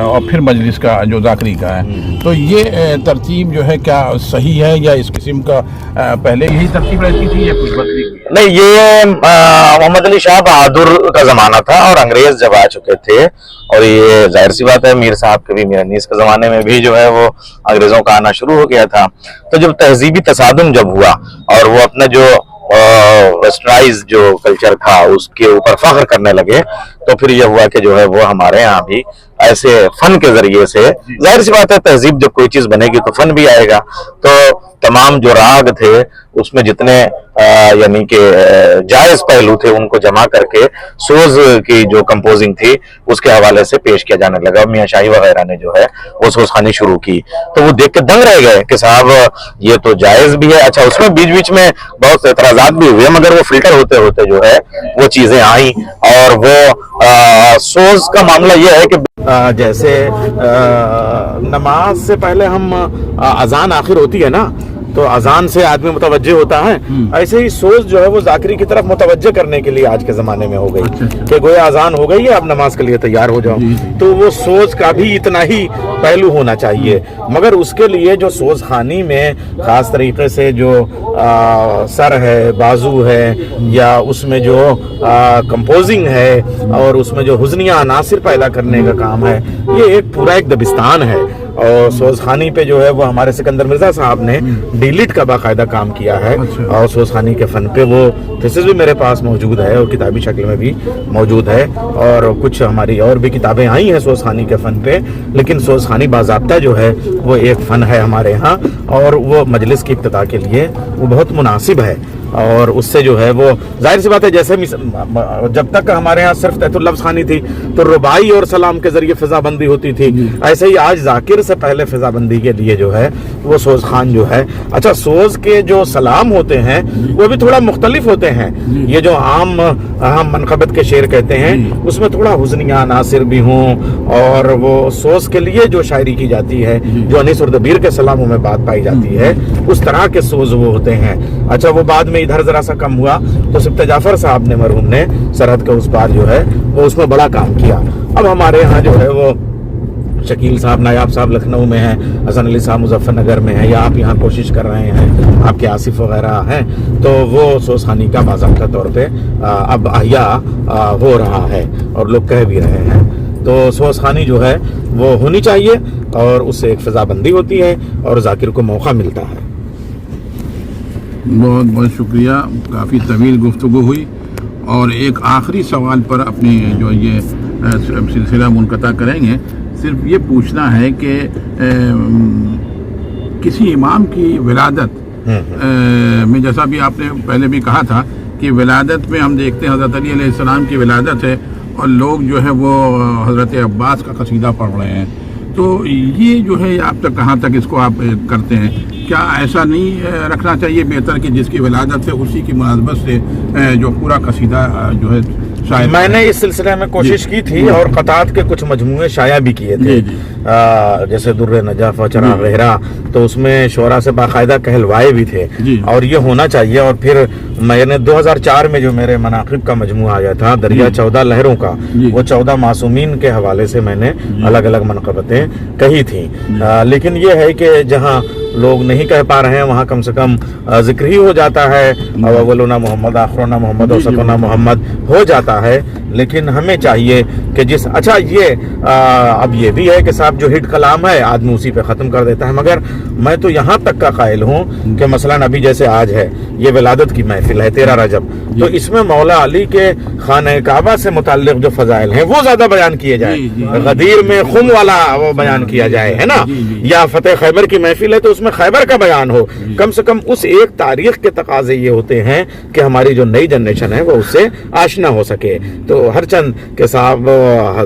और फिर मजलिस का जो ज़ाकरी का है। तो ये तरतीब जो है क्या सही है या इस किस्म का पहले यही तरतीब रहती थी या कुछ बदली? नहीं, ये मोहम्मद अली शाह बहादुर का ज़माना था और अंग्रेज़ जब आ चुके थे, और ये जाहिर सी बात है मीर साहब के भी, मीर अनीस के ज़माने में भी जो है वो अंग्रेज़ों का आना शुरू हो गया था। तो जब तहजीबी तसादुम जब हुआ और वो अपने जो वेस्टर्नाइज जो कल्चर था उसके ऊपर फख्र करने लगे, तो फिर ये हुआ कि जो है वो हमारे यहाँ भी ऐसे फन के जरिए से, जाहिर सी बात है तहजीब जब कोई चीज बनेगी तो फन भी आएगा। तो तमाम जो राग थे उसमें जितने यानी कि जायज पहलू थे उनको जमा करके सोज की जो कंपोजिंग थी उसके हवाले से पेश किया जाने लगा। मियां शाही वगैरह ने जो है वो सोजखानी शुरू की, तो वो देख के दंग रह गए कि साहब ये तो जायज भी है। अच्छा, उसमें बीच बीच में बहुत एतराजात भी हुए, मगर वो फिल्टर होते होते जो है वो चीजें आई, और वो सोज का मामला ये है कि जैसे नमाज से पहले हम अजान आखिर होती है ना, तो अजान से आदमी मुतवज्जे होता है, ऐसे ही सोच जो है वो जाकिरी की तरफ मुतवज्जे करने के लिए आज के जमाने में हो गई कि गोया अजान हो गई है, अब नमाज के लिए तैयार हो जाओ। तो वो सोच का भी इतना ही पहलू होना चाहिए, मगर उसके लिए जो सोच खानी में खास तरीके से जो सर है, बाजू है, या उसमें जो कंपोजिंग है और उसमें जो हुज़निया अनासिर पैदा करने का काम है, ये एक पूरा एक दबिस्तान है। और सोजखानी पे जो है वो हमारे सिकंदर मिर्जा साहब ने डिलीट का बाकायदा काम किया है, और सोजखानी के फन पे वो थीसिस भी मेरे पास मौजूद है और किताबी शक्ल में भी मौजूद है, और कुछ हमारी और भी किताबें आई हैं सोजखानी के फन पे। लेकिन सोजखानी बाज़ाब्ता जो है वो एक फ़न है हमारे यहाँ, और वो मजलिस की इब्तिदा के लिए वो बहुत मुनासिब है। और उससे जो है वो जाहिर सी बात है, जैसे जब तक हमारे यहाँ सिर्फ तहतुल लफ्ज़ खानी थी तो रुबाई और सलाम के जरिए फिजाबंदी होती थी, ऐसे ही आज जाकिर से पहले फिजाबंदी के लिए जो है वो सोज खान जो है। अच्छा, सोज के जो सलाम होते हैं वो भी थोड़ा मुख्तलिफ होते हैं। ये जो आम मनकबत के शेर कहते हैं उसमें थोड़ा हुज़निया अनासिर भी हों, और वो सोज के लिए जो शायरी की जाती है, जो अनीस और दबीर के सलामों में बात पाई जाती है, उस तरह के सोज वो होते हैं। अच्छा, वो बाद में इधर जरा सा कम हुआ तो सिफ्ते जाफर साहब ने, मरहूम ने, सरहद के उस पार जो है वो उसमें बड़ा काम किया। अब हमारे यहाँ जो है वो शकील साहब नायाब साहब लखनऊ में हैं, हसन अली साहब मुजफ्फरनगर में हैं, या आप यहाँ कोशिश कर रहे हैं, आपके आसिफ वगैरह हैं, तो वो सोसानी का बाज़ाब्ता तौर पे अब अहिया हो रहा है और लोग कह भी रहे हैं। तो सोसानी जो है वो होनी चाहिए और उससे एक फ़िज़ाबंदी होती है और जाकिर को मौका मिलता है। बहुत बहुत शुक्रिया, काफ़ी तवील गुफ्तगू हुई। और एक आखिरी सवाल पर अपनी जो ये सिलसिला मुनक़ता करेंगे, सिर्फ ये पूछना है कि किसी इमाम की विलादत में, जैसा भी आपने पहले भी कहा था कि विलादत में हम देखते हैं हज़रत अली अलैहिस्सलाम की विलादत है और लोग जो है वो हज़रत अब्बास का कसीदा पढ़ रहे हैं, तो ये जो है आप तक कहाँ तक इसको आप करते हैं? क्या ऐसा नहीं रखना चाहिए बेहतर कि जिसकी विलादत है उसी की मुनासबत से जो पूरा कसीदा जो है शायद? मैंने इस सिलसिले में कोशिश की थी और क़तात के कुछ मजमूए शाया भी किए थे, जैसे दुर्र नजफ़ और चराग़ रहरा, तो उसमें शोरा से बाकायदा कहलवाए भी थे और ये होना चाहिए। और फिर मैंने 2004 में जो मेरे मनाक़िब का मजमूआ आया था दरिया 14 लहरों का, वो 14 मासूमीन के हवाले से मैंने अलग अलग मनक़बतें कही थी। लेकिन ये है कि जहाँ लोग नहीं कह पा रहे हैं वहाँ कम से कम जिक्र ही हो जाता है, अव्वलुना मोहम्मद आखिरुना मोहम्मद औसतुना मोहम्मद हो जाता है। लेकिन हमें चाहिए कि जिस अच्छा ये अब ये भी है कि साहब जो हिट कलाम है आदमी उसी पे ख़त्म कर देता है, मगर मैं तो यहाँ तक का कायल हूँ कि मसलन अभी जैसे आज है ये विलादत की महफिल है 13 रजब, तो इसमें मौला अली के खाने काबा से मुताल्लिक़ जो फ़ज़ाइल हैं वो ज़्यादा बयान किए जाए, गदीर में खुम वाला वो बयान किया जाए, है ना, या फतेह खैबर की महफिल है तो उसमें खैबर का बयान हो। कम से कम उस एक तारीख के तकाजे ये होते हैं कि हमारी जो नई जनरेशन है वो उससे आशना हो सके। तो हर चंद के साहब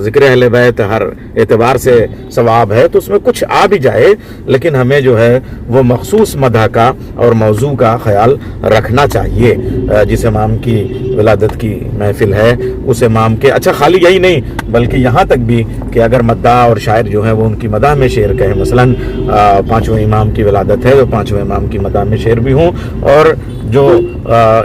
ज़िक्र अहले बैत हर एतबार से सवाब है तो उसमें कुछ आ भी जाए, लेकिन हमें जो है वो मखसूस मदह का और मौजू का ख्याल रखना चाहिए। जिस इमाम की विलादत की महफिल है उस इमाम के, अच्छा खाली यही नहीं बल्कि यहाँ तक भी कि अगर मद्दाह और शायर जो है वो उनकी मदह में शेर कहें, मसलन 5वें इमाम की विलादत है तो 5वें इमाम की मदह में शेर भी हों, और जो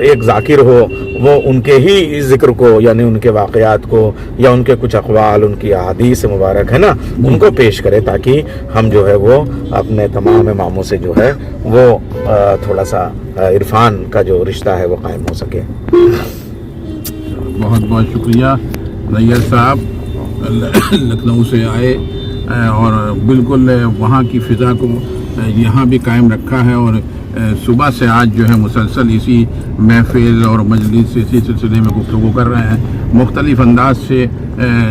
एक जाकिर हो वो उनके ही ज़िक्र को यानी उनके वाक़यात को या उनके कुछ अक़वाल, उनकी अहादीस मुबारक है ना, उनको पेश करे ताकि हम जो है वो अपने तमाम इमामों से जो है वो थोड़ा सा इरफान का जो रिश्ता है वो कायम हो सके। बहुत बहुत शुक्रिया नैयर साहब, लखनऊ से आए और बिल्कुल वहाँ की फ़िज़ा को यहाँ भी कायम रखा है और सुबह से आज जो है मुसलसल इसी महफिल और मजलिस इसी सिलसिले में गुफ्तगू कर रहे हैं, मुख्तलिफ़ अंदाज से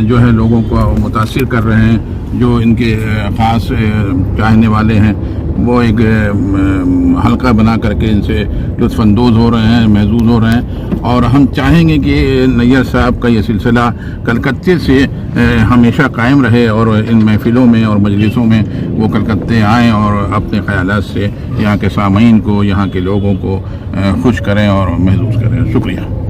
जो है लोगों को मुतासिर कर रहे हैं। जो इनके ख़ास चाहने वाले हैं वो एक हल्का बना करके इनसे लुत्फ़अंदोज़ हो रहे हैं, महजूज़ हो रहे हैं। और हम चाहेंगे कि नैयर साहब का ये सिलसिला कलकत्ते से हमेशा कायम रहे और इन महफ़िलों में और मजलिसों में वो कलकत्ते आएँ और अपने ख़यालात से यहाँ के सामीन को, यहाँ के लोगों को खुश करें और महसूस करें। शुक्रिया।